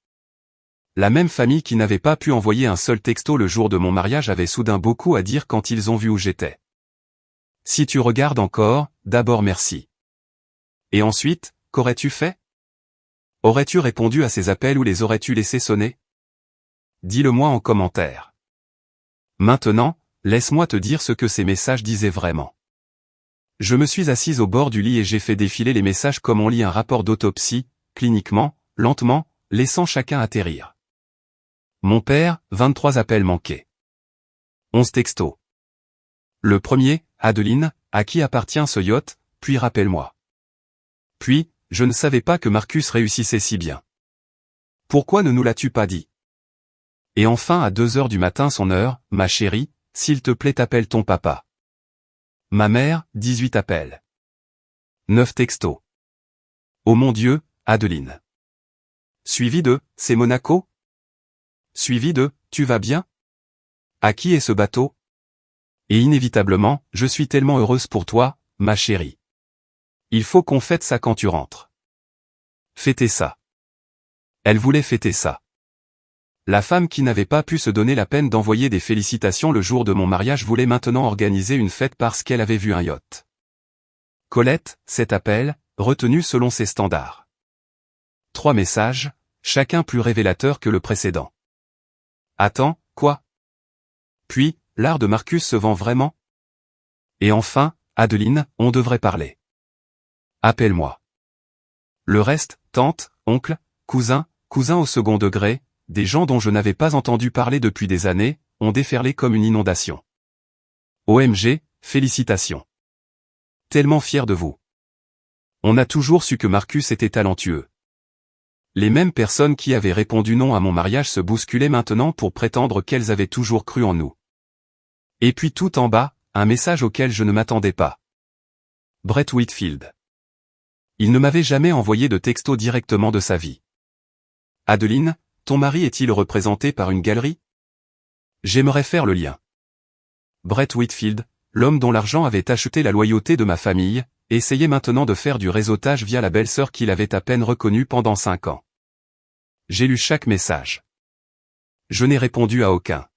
La même famille qui n'avait pas pu envoyer un seul texto le jour de mon mariage avait soudain beaucoup à dire quand ils ont vu où j'étais. Si tu regardes encore, d'abord merci. Et ensuite, qu'aurais-tu fait? Aurais-tu répondu à ces appels ou les aurais-tu laissés sonner? Dis-le-moi en commentaire. Maintenant, laisse-moi te dire ce que ces messages disaient vraiment. Je me suis assise au bord du lit et j'ai fait défiler les messages comme on lit un rapport d'autopsie, cliniquement, lentement, laissant chacun atterrir. Mon père, 23 appels manqués. 11 textos. Le premier, Adeline, à qui appartient ce yacht, puis rappelle-moi. Puis, je ne savais pas que Marcus réussissait si bien. Pourquoi ne nous l'as-tu pas dit? Et enfin à 2h du matin son heure, ma chérie, s'il te plaît appelle ton papa. Ma mère, 18 appels. 9 textos. Oh mon Dieu, Adeline. Suivi de, c'est Monaco? Suivi de, tu vas bien? À qui est ce bateau? Et inévitablement, je suis tellement heureuse pour toi, ma chérie. Il faut qu'on fête ça quand tu rentres. Fêter ça. Elle voulait fêter ça. La femme qui n'avait pas pu se donner la peine d'envoyer des félicitations le jour de mon mariage voulait maintenant organiser une fête parce qu'elle avait vu un yacht. Colette, cet appel, retenu selon ses standards. 3 messages, chacun plus révélateur que le précédent. Attends, quoi? Puis, l'art de Marcus se vend vraiment? Et enfin, Adeline, on devrait parler. Appelle-moi. Le reste, tante, oncle, cousin au second degré, des gens dont je n'avais pas entendu parler depuis des années, ont déferlé comme une inondation. OMG, félicitations. Tellement fier de vous. On a toujours su que Marcus était talentueux. Les mêmes personnes qui avaient répondu non à mon mariage se bousculaient maintenant pour prétendre qu'elles avaient toujours cru en nous. Et puis tout en bas, un message auquel je ne m'attendais pas. Brett Whitfield. Il ne m'avait jamais envoyé de texto directement de sa vie. Adeline, ton mari est-il représenté par une galerie? J'aimerais faire le lien. Brett Whitfield, l'homme dont l'argent avait acheté la loyauté de ma famille, essayait maintenant de faire du réseautage via la belle-sœur qu'il avait à peine reconnue pendant 5 ans. J'ai lu chaque message. Je n'ai répondu à aucun.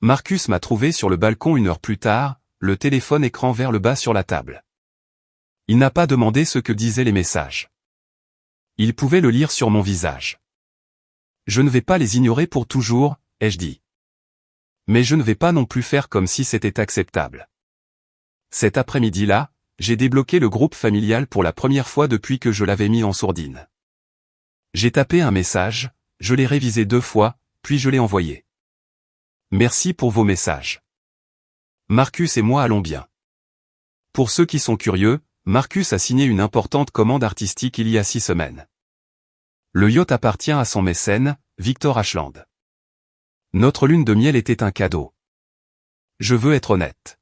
Marcus m'a trouvé sur le balcon 1 heure plus tard, le téléphone écran vers le bas sur la table. Il n'a pas demandé ce que disaient les messages. Il pouvait le lire sur mon visage. Je ne vais pas les ignorer pour toujours, ai-je dit. Mais je ne vais pas non plus faire comme si c'était acceptable. Cet après-midi-là, j'ai débloqué le groupe familial pour la première fois depuis que je l'avais mis en sourdine. J'ai tapé un message, je l'ai révisé 2 fois, puis je l'ai envoyé. Merci pour vos messages. Marcus et moi allons bien. Pour ceux qui sont curieux, Marcus a signé une importante commande artistique il y a 6 semaines. Le yacht appartient à son mécène, Victor Ashland. Notre lune de miel était un cadeau. Je veux être honnête.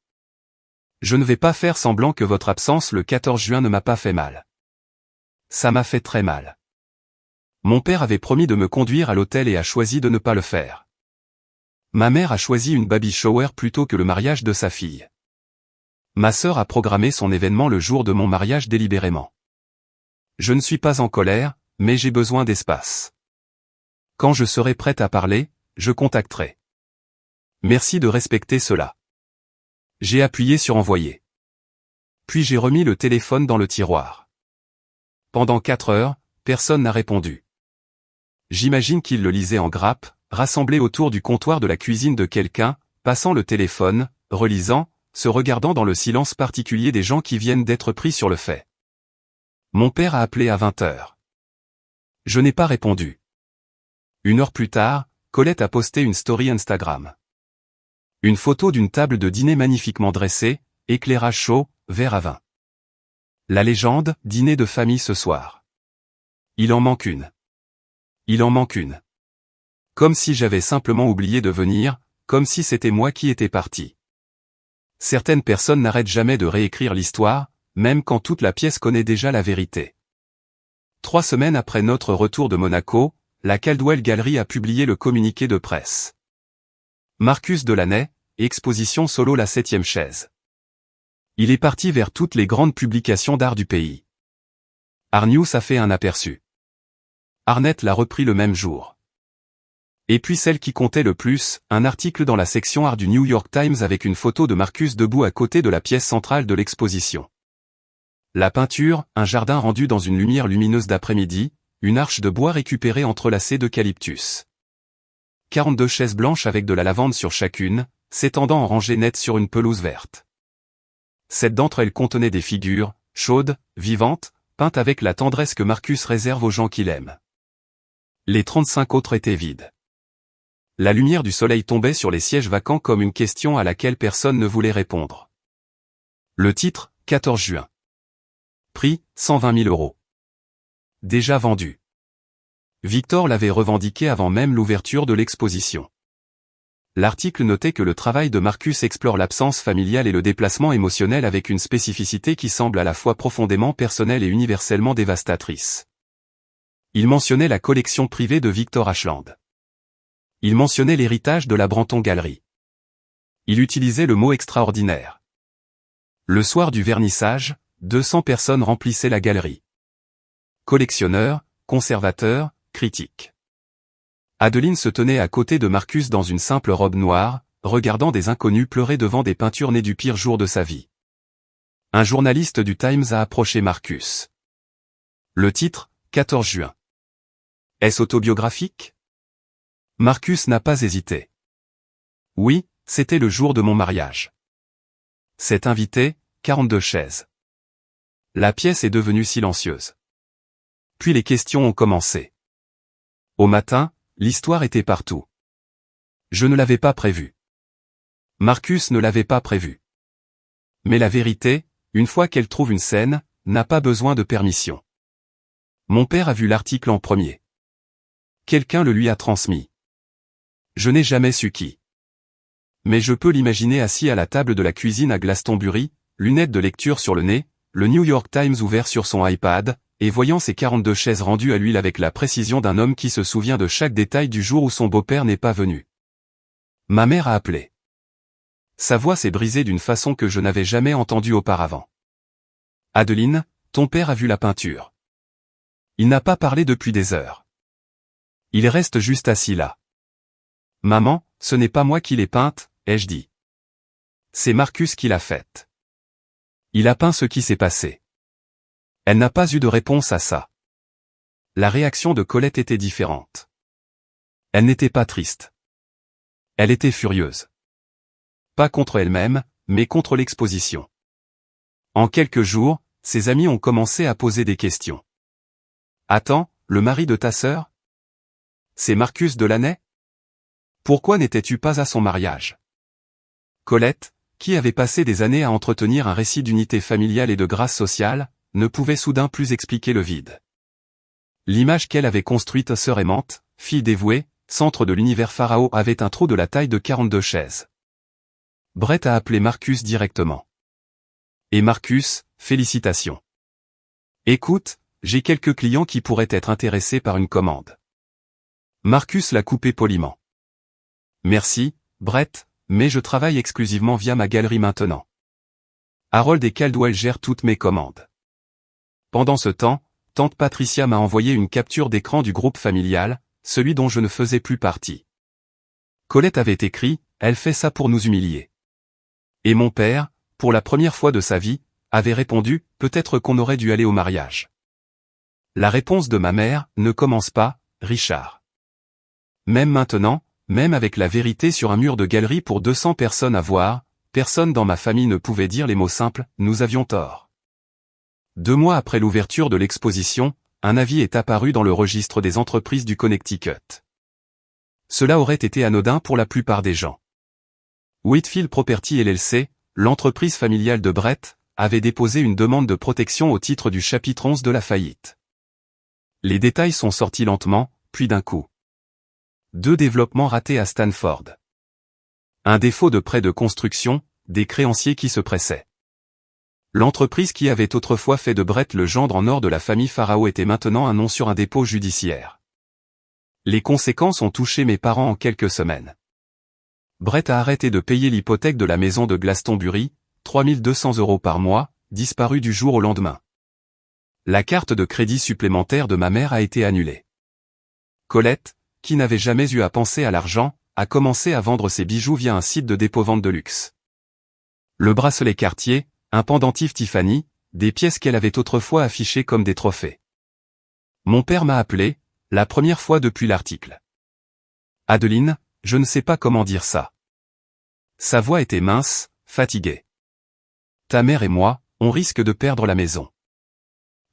Je ne vais pas faire semblant que votre absence le 14 juin ne m'a pas fait mal. Ça m'a fait très mal. Mon père avait promis de me conduire à l'hôtel et a choisi de ne pas le faire. Ma mère a choisi une baby shower plutôt que le mariage de sa fille. Ma sœur a programmé son événement le jour de mon mariage délibérément. Je ne suis pas en colère, mais j'ai besoin d'espace. Quand je serai prête à parler, je contacterai. Merci de respecter cela. J'ai appuyé sur envoyer. Puis j'ai remis le téléphone dans le tiroir. Pendant 4 heures, personne n'a répondu. J'imagine qu'il le lisait en grappe, rassemblé autour du comptoir de la cuisine de quelqu'un, passant le téléphone, relisant, se regardant dans le silence particulier des gens qui viennent d'être pris sur le fait. Mon père a appelé à 20 heures. Je n'ai pas répondu. 1 heure plus tard, Colette a posté une story Instagram. Une photo d'une table de dîner magnifiquement dressée, éclairage chaud, verre à vin. La légende, dîner de famille ce soir. Il en manque une. Il en manque une. Comme si j'avais simplement oublié de venir, comme si c'était moi qui étais parti. Certaines personnes n'arrêtent jamais de réécrire l'histoire, même quand toute la pièce connaît déjà la vérité. 3 semaines après notre retour de Monaco, la Caldwell Gallery a publié le communiqué de presse. Marcus Delaney, exposition solo La 7e chaise. Il est parti vers toutes les grandes publications d'art du pays. Art News a fait un aperçu. Arnett l'a repris le même jour. Et puis celle qui comptait le plus, un article dans la section art du New York Times avec une photo de Marcus debout à côté de la pièce centrale de l'exposition. La peinture, un jardin rendu dans une lumière lumineuse d'après-midi, une arche de bois récupérée entrelacée d'eucalyptus. 42 chaises blanches avec de la lavande sur chacune, s'étendant en rangées nettes sur une pelouse verte. 7 d'entre elles contenaient des figures, chaudes, vivantes, peintes avec la tendresse que Marcus réserve aux gens qu'il aime. Les 35 autres étaient vides. La lumière du soleil tombait sur les sièges vacants comme une question à laquelle personne ne voulait répondre. Le titre, 14 juin. Prix, 120 000 €. Déjà vendu. Victor l'avait revendiqué avant même l'ouverture de l'exposition. L'article notait que le travail de Marcus explore l'absence familiale et le déplacement émotionnel avec une spécificité qui semble à la fois profondément personnelle et universellement dévastatrice. Il mentionnait la collection privée de Victor Ashland. Il mentionnait l'héritage de la Branton Gallery. Il utilisait le mot extraordinaire. Le soir du vernissage, 200 personnes remplissaient la galerie. Collectionneurs, conservateurs, critiques. Adeline se tenait à côté de Marcus dans une simple robe noire, regardant des inconnus pleurer devant des peintures nées du pire jour de sa vie. Un journaliste du Times a approché Marcus. Le titre, 14 juin. Est-ce autobiographique? Marcus n'a pas hésité. Oui, c'était le jour de mon mariage. Cet invité, 42 chaises. La pièce est devenue silencieuse. Puis les questions ont commencé. Au matin, l'histoire était partout. Je ne l'avais pas prévu. Marcus ne l'avait pas prévu. Mais la vérité, une fois qu'elle trouve une scène, n'a pas besoin de permission. Mon père a vu l'article en premier. Quelqu'un le lui a transmis. Je n'ai jamais su qui. Mais je peux l'imaginer assis à la table de la cuisine à Glastonbury, lunettes de lecture sur le nez, le New York Times ouvert sur son iPad, et voyant ses 42 chaises rendues à l'huile avec la précision d'un homme qui se souvient de chaque détail du jour où son beau-père n'est pas venu. Ma mère a appelé. Sa voix s'est brisée d'une façon que je n'avais jamais entendue auparavant. Adeline, ton père a vu la peinture. Il n'a pas parlé depuis des heures. Il reste juste assis là. Maman, ce n'est pas moi qui l'ai peinte, ai-je dit. C'est Marcus qui l'a faite. Il a peint ce qui s'est passé. Elle n'a pas eu de réponse à ça. La réaction de Colette était différente. Elle n'était pas triste. Elle était furieuse. Pas contre elle-même, mais contre l'exposition. En quelques jours, ses amis ont commencé à poser des questions. Attends, le mari de ta sœur? C'est Marcus Delaney? Pourquoi n'étais-tu pas à son mariage? Colette, qui avait passé des années à entretenir un récit d'unité familiale et de grâce sociale, ne pouvait soudain plus expliquer le vide. L'image qu'elle avait construite sœur aimante, fille dévouée, centre de l'univers Pharaon avait un trou de la taille de 42 chaises. Brett a appelé Marcus directement. Et Marcus, félicitations. Écoute, j'ai quelques clients qui pourraient être intéressés par une commande. Marcus l'a coupé poliment. Merci, Brett, mais je travaille exclusivement via ma galerie maintenant. Harold et Caldwell gèrent toutes mes commandes. Pendant ce temps, tante Patricia m'a envoyé une capture d'écran du groupe familial, celui dont je ne faisais plus partie. Colette avait écrit, elle fait ça pour nous humilier. Et mon père, pour la première fois de sa vie, avait répondu, peut-être qu'on aurait dû aller au mariage. La réponse de ma mère, ne commence pas, Richard. Même maintenant, même avec la vérité sur un mur de galerie pour 200 personnes à voir, personne dans ma famille ne pouvait dire les mots simples, nous avions tort. 2 mois après l'ouverture de l'exposition, un avis est apparu dans le registre des entreprises du Connecticut. Cela aurait été anodin pour la plupart des gens. Whitfield Property LLC, l'entreprise familiale de Brett, avait déposé une demande de protection au titre du chapitre 11 de la faillite. Les détails sont sortis lentement, puis d'un coup. 2 développements ratés à Stanford. Un défaut de prêt de construction, des créanciers qui se pressaient. L'entreprise qui avait autrefois fait de Brett le gendre en or de la famille Pharaon était maintenant un nom sur un dépôt judiciaire. Les conséquences ont touché mes parents en quelques semaines. Brett a arrêté de payer l'hypothèque de la maison de Glastonbury, 3 200 € par mois, disparue du jour au lendemain. La carte de crédit supplémentaire de ma mère a été annulée. Colette, qui n'avait jamais eu à penser à l'argent, a commencé à vendre ses bijoux via un site de dépôt-vente de luxe. Le bracelet Cartier, un pendentif Tiffany, des pièces qu'elle avait autrefois affichées comme des trophées. Mon père m'a appelé, la première fois depuis l'article. Adeline, je ne sais pas comment dire ça. Sa voix était mince, fatiguée. Ta mère et moi, on risque de perdre la maison.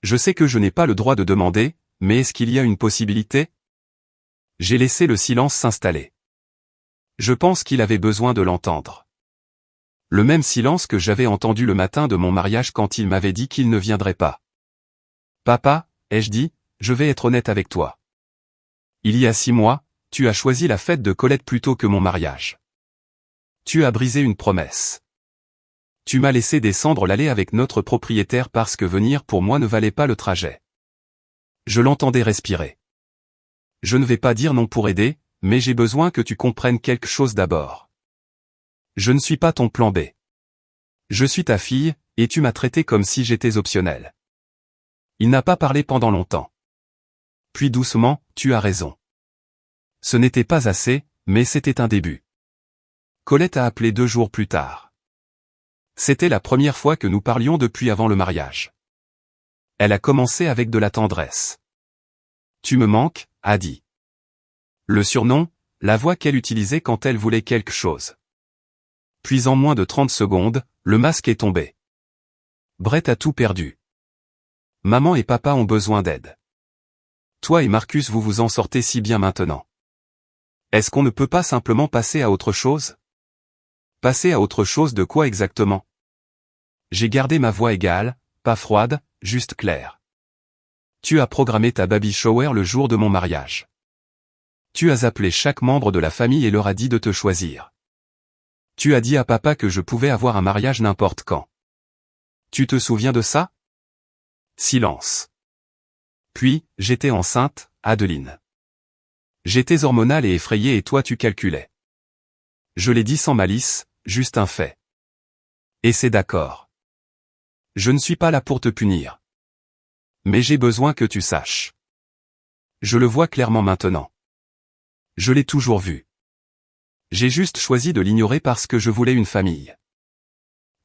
Je sais que je n'ai pas le droit de demander, mais est-ce qu'il y a une possibilité? J'ai laissé le silence s'installer. Je pense qu'il avait besoin de l'entendre. Le même silence que j'avais entendu le matin de mon mariage quand il m'avait dit qu'il ne viendrait pas. Papa, ai-je dit, je vais être honnête avec toi. Il y a 6 mois, tu as choisi la fête de Colette plutôt que mon mariage. Tu as brisé une promesse. Tu m'as laissé descendre l'allée avec notre propriétaire parce que venir pour moi ne valait pas le trajet. Je l'entendais respirer. Je ne vais pas dire non pour aider, mais j'ai besoin que tu comprennes quelque chose d'abord. Je ne suis pas ton plan B. Je suis ta fille, et tu m'as traité comme si j'étais optionnel. Il n'a pas parlé pendant longtemps. Puis doucement, tu as raison. Ce n'était pas assez, mais c'était un début. Colette a appelé 2 jours plus tard. C'était la première fois que nous parlions depuis avant le mariage. Elle a commencé avec de la tendresse. Tu me manques, Adi. Le surnom, la voix qu'elle utilisait quand elle voulait quelque chose. Puis en moins de 30 secondes, le masque est tombé. Brett a tout perdu. Maman et papa ont besoin d'aide. Toi et Marcus vous vous en sortez si bien maintenant. Est-ce qu'on ne peut pas simplement passer à autre chose? Passer à autre chose de quoi exactement? J'ai gardé ma voix égale, pas froide, juste claire. Tu as programmé ta baby shower le jour de mon mariage. Tu as appelé chaque membre de la famille et leur as dit de te choisir. Tu as dit à papa que je pouvais avoir un mariage n'importe quand. Tu te souviens de ça? Silence. Puis, j'étais enceinte, Adeline. J'étais hormonale et effrayée et toi tu calculais. Je l'ai dit sans malice, juste un fait. Et c'est d'accord. Je ne suis pas là pour te punir. Mais j'ai besoin que tu saches. Je le vois clairement maintenant. Je l'ai toujours vu. J'ai juste choisi de l'ignorer parce que je voulais une famille.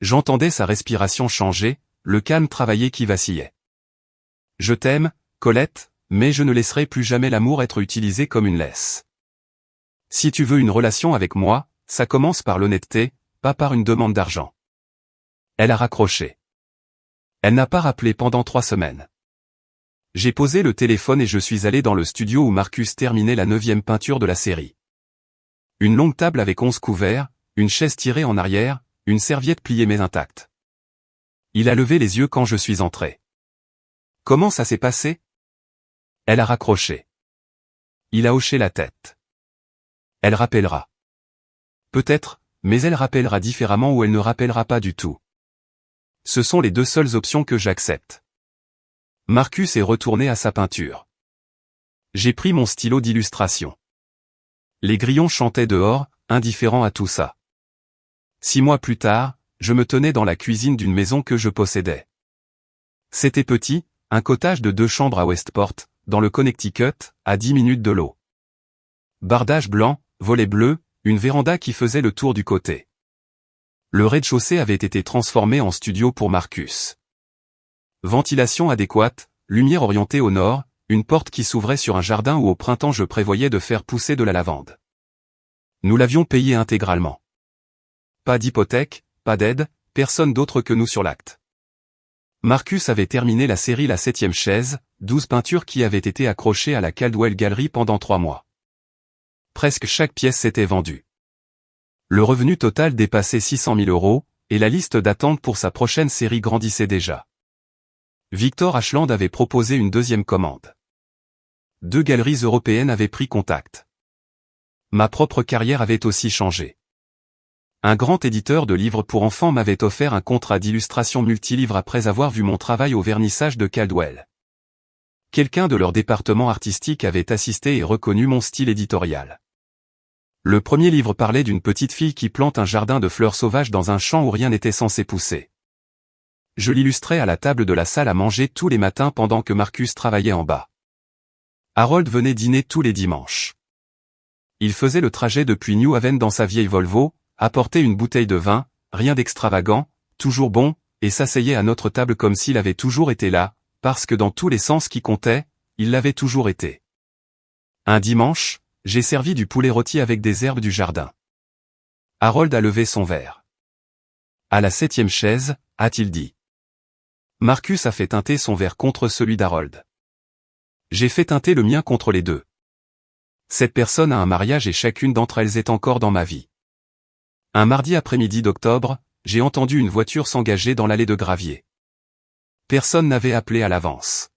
J'entendais sa respiration changer, le calme travailler qui vacillait. Je t'aime, Colette, mais je ne laisserai plus jamais l'amour être utilisé comme une laisse. Si tu veux une relation avec moi, ça commence par l'honnêteté, pas par une demande d'argent. Elle a raccroché. Elle n'a pas rappelé pendant 3 semaines. J'ai posé le téléphone et je suis allé dans le studio où Marcus terminait la 9e peinture de la série. Une longue table avec 11 couverts, une chaise tirée en arrière, une serviette pliée mais intacte. Il a levé les yeux quand je suis entré. Comment ça s'est passé? Elle a raccroché. Il a hoché la tête. Elle rappellera. Peut-être, mais elle rappellera différemment ou elle ne rappellera pas du tout. Ce sont les 2 seules options que j'accepte. Marcus est retourné à sa peinture. J'ai pris mon stylo d'illustration. Les grillons chantaient dehors, indifférents à tout ça. 6 mois plus tard, je me tenais dans la cuisine d'une maison que je possédais. C'était petit, un cottage de 2 chambres à Westport, dans le Connecticut, à 10 minutes de l'eau. Bardage blanc, volets bleus, une véranda qui faisait le tour du côté. Le rez-de-chaussée avait été transformé en studio pour Marcus. Ventilation adéquate, lumière orientée au nord, une porte qui s'ouvrait sur un jardin où au printemps je prévoyais de faire pousser de la lavande. Nous l'avions payé intégralement. Pas d'hypothèque, pas d'aide, personne d'autre que nous sur l'acte. Marcus avait terminé la série La 7e chaise, 12 peintures qui avaient été accrochées à la Caldwell Gallery pendant 3 mois. Presque chaque pièce s'était vendue. Le revenu total dépassait 600 000 €, et la liste d'attente pour sa prochaine série grandissait déjà. Victor Ashland avait proposé une 2e commande. 2 galeries européennes avaient pris contact. Ma propre carrière avait aussi changé. Un grand éditeur de livres pour enfants m'avait offert un contrat d'illustration multilivre après avoir vu mon travail au vernissage de Caldwell. Quelqu'un de leur département artistique avait assisté et reconnu mon style éditorial. Le premier livre parlait d'une petite fille qui plante un jardin de fleurs sauvages dans un champ où rien n'était censé pousser. Je l'illustrais à la table de la salle à manger tous les matins pendant que Marcus travaillait en bas. Harold venait dîner tous les dimanches. Il faisait le trajet depuis New Haven dans sa vieille Volvo, apportait une bouteille de vin, rien d'extravagant, toujours bon, et s'asseyait à notre table comme s'il avait toujours été là, parce que dans tous les sens qui comptaient, il l'avait toujours été. Un dimanche, j'ai servi du poulet rôti avec des herbes du jardin. Harold a levé son verre. À la 7e chaise, a-t-il dit. Marcus a fait teinter son verre contre celui d'Harold. J'ai fait teinter le mien contre les 2. Cette personne a un mariage et chacune d'entre elles est encore dans ma vie. Un mardi après-midi d'octobre, j'ai entendu une voiture s'engager dans l'allée de gravier. Personne n'avait appelé à l'avance.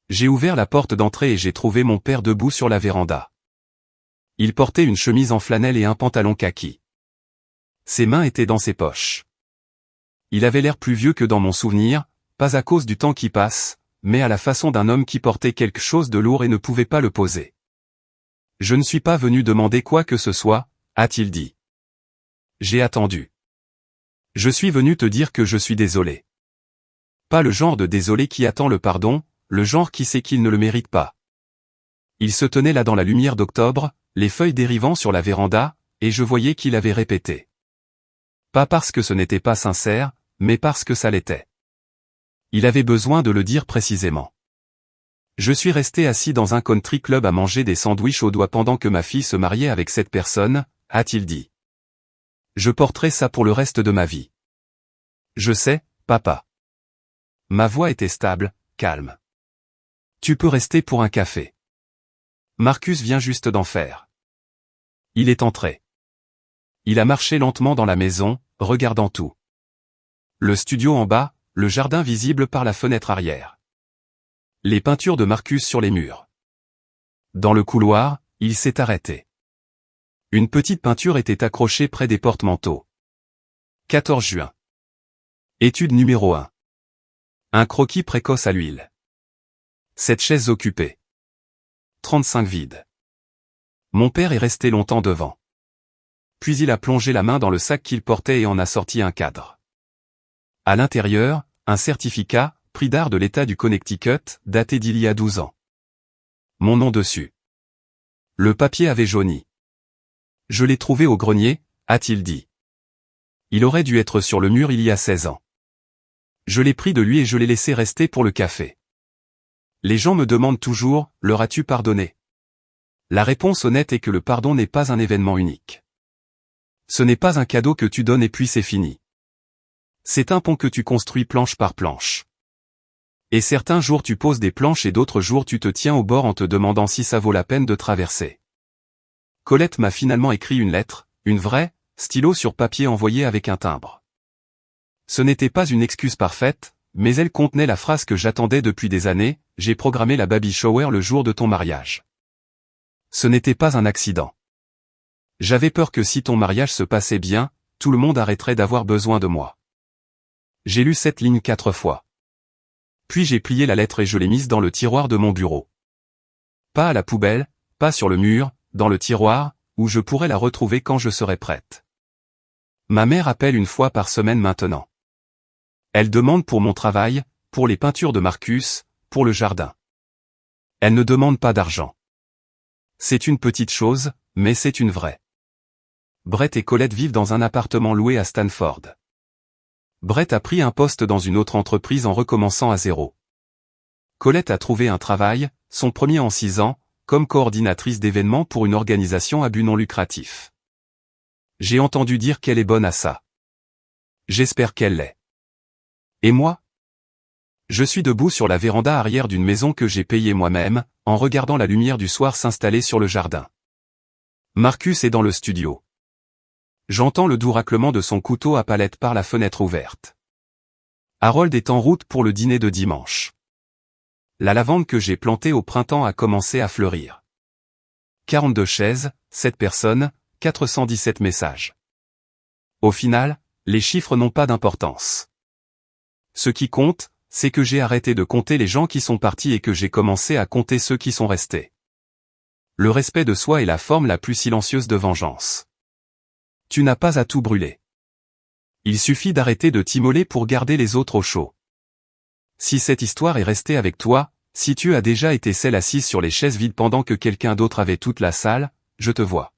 J'ai ouvert la porte d'entrée et j'ai trouvé mon père debout sur la véranda. Il portait une chemise en flanelle et un pantalon kaki. Ses mains étaient dans ses poches. Il avait l'air plus vieux que dans mon souvenir, pas à cause du temps qui passe, mais à la façon d'un homme qui portait quelque chose de lourd et ne pouvait pas le poser. Je ne suis pas venu demander quoi que ce soit, a-t-il dit. J'ai attendu. Je suis venu te dire que je suis désolé. Pas le genre de désolé qui attend le pardon, le genre qui sait qu'il ne le mérite pas. Il se tenait là dans la lumière d'octobre, les feuilles dérivant sur la véranda, et je voyais qu'il avait répété. Pas parce que ce n'était pas sincère, mais parce que ça l'était. Il avait besoin de le dire précisément. Je suis resté assis dans un country club à manger des sandwichs au doigt pendant que ma fille se mariait avec cette personne, a-t-il dit. Je porterai ça pour le reste de ma vie. Je sais, papa. Ma voix était stable, calme. Tu peux rester pour un café. Marcus vient juste d'en faire. Il est entré. Il a marché lentement dans la maison, regardant tout. Le studio en bas, le jardin visible par la fenêtre arrière. Les peintures de Marcus sur les murs. Dans le couloir, il s'est arrêté. Une petite peinture était accrochée près des porte-manteaux. 14 juin. Étude numéro 1. Un croquis précoce à l'huile. 7 chaises occupées. 35 vides. Mon père est resté longtemps devant. Puis il a plongé la main dans le sac qu'il portait et en a sorti un cadre. À l'intérieur, un certificat, prix d'art de l'État du Connecticut, daté d'il y a 12 ans. Mon nom dessus. Le papier avait jauni. Je l'ai trouvé au grenier, a-t-il dit. Il aurait dû être sur le mur il y a 16 ans. Je l'ai pris de lui et je l'ai laissé rester pour le café. Les gens me demandent toujours, leur as-tu pardonné? La réponse honnête est que le pardon n'est pas un événement unique. Ce n'est pas un cadeau que tu donnes et puis c'est fini. C'est un pont que tu construis planche par planche. Et certains jours tu poses des planches et d'autres jours tu te tiens au bord en te demandant si ça vaut la peine de traverser. Colette m'a finalement écrit une lettre, une vraie, stylo sur papier envoyé avec un timbre. Ce n'était pas une excuse parfaite, mais elle contenait la phrase que j'attendais depuis des années, j'ai programmé la baby shower le jour de ton mariage. Ce n'était pas un accident. J'avais peur que si ton mariage se passait bien, tout le monde arrêterait d'avoir besoin de moi. J'ai lu cette ligne 4 fois. Puis j'ai plié la lettre et je l'ai mise dans le tiroir de mon bureau. Pas à la poubelle, pas sur le mur, dans le tiroir, où je pourrais la retrouver quand je serai prête. Ma mère appelle une fois par semaine maintenant. Elle demande pour mon travail, pour les peintures de Marcus, pour le jardin. Elle ne demande pas d'argent. C'est une petite chose, mais c'est une vraie. Brett et Colette vivent dans un appartement loué à Stanford. Brett a pris un poste dans une autre entreprise en recommençant à zéro. Colette a trouvé un travail, son premier en 6 ans, comme coordinatrice d'événements pour une organisation à but non lucratif. J'ai entendu dire qu'elle est bonne à ça. J'espère qu'elle l'est. Et moi? Je suis debout sur la véranda arrière d'une maison que j'ai payée moi-même, en regardant la lumière du soir s'installer sur le jardin. Marcus est dans le studio. J'entends le doux raclement de son couteau à palette par la fenêtre ouverte. Harold est en route pour le dîner de dimanche. La lavande que j'ai plantée au printemps a commencé à fleurir. 42 chaises, 7 personnes, 417 messages. Au final, les chiffres n'ont pas d'importance. Ce qui compte, c'est que j'ai arrêté de compter les gens qui sont partis et que j'ai commencé à compter ceux qui sont restés. Le respect de soi est la forme la plus silencieuse de vengeance. Tu n'as pas à tout brûler. Il suffit d'arrêter de t'immoler pour garder les autres au chaud. Si cette histoire est restée avec toi, si tu as déjà été celle assise sur les chaises vides pendant que quelqu'un d'autre avait toute la salle, je te vois.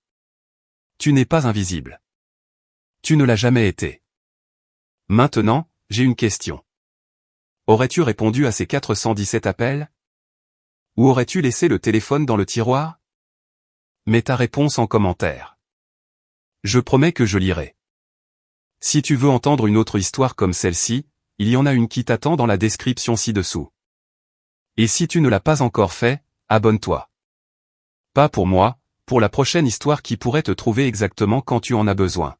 Tu n'es pas invisible. Tu ne l'as jamais été. Maintenant, j'ai une question. Aurais-tu répondu à ces 417 appels? Ou aurais-tu laissé le téléphone dans le tiroir? Mets ta réponse en commentaire. Je promets que je lirai. Si tu veux entendre une autre histoire comme celle-ci, il y en a une qui t'attend dans la description ci-dessous. Et si tu ne l'as pas encore fait, abonne-toi. Pas pour moi, pour la prochaine histoire qui pourrait te trouver exactement quand tu en as besoin.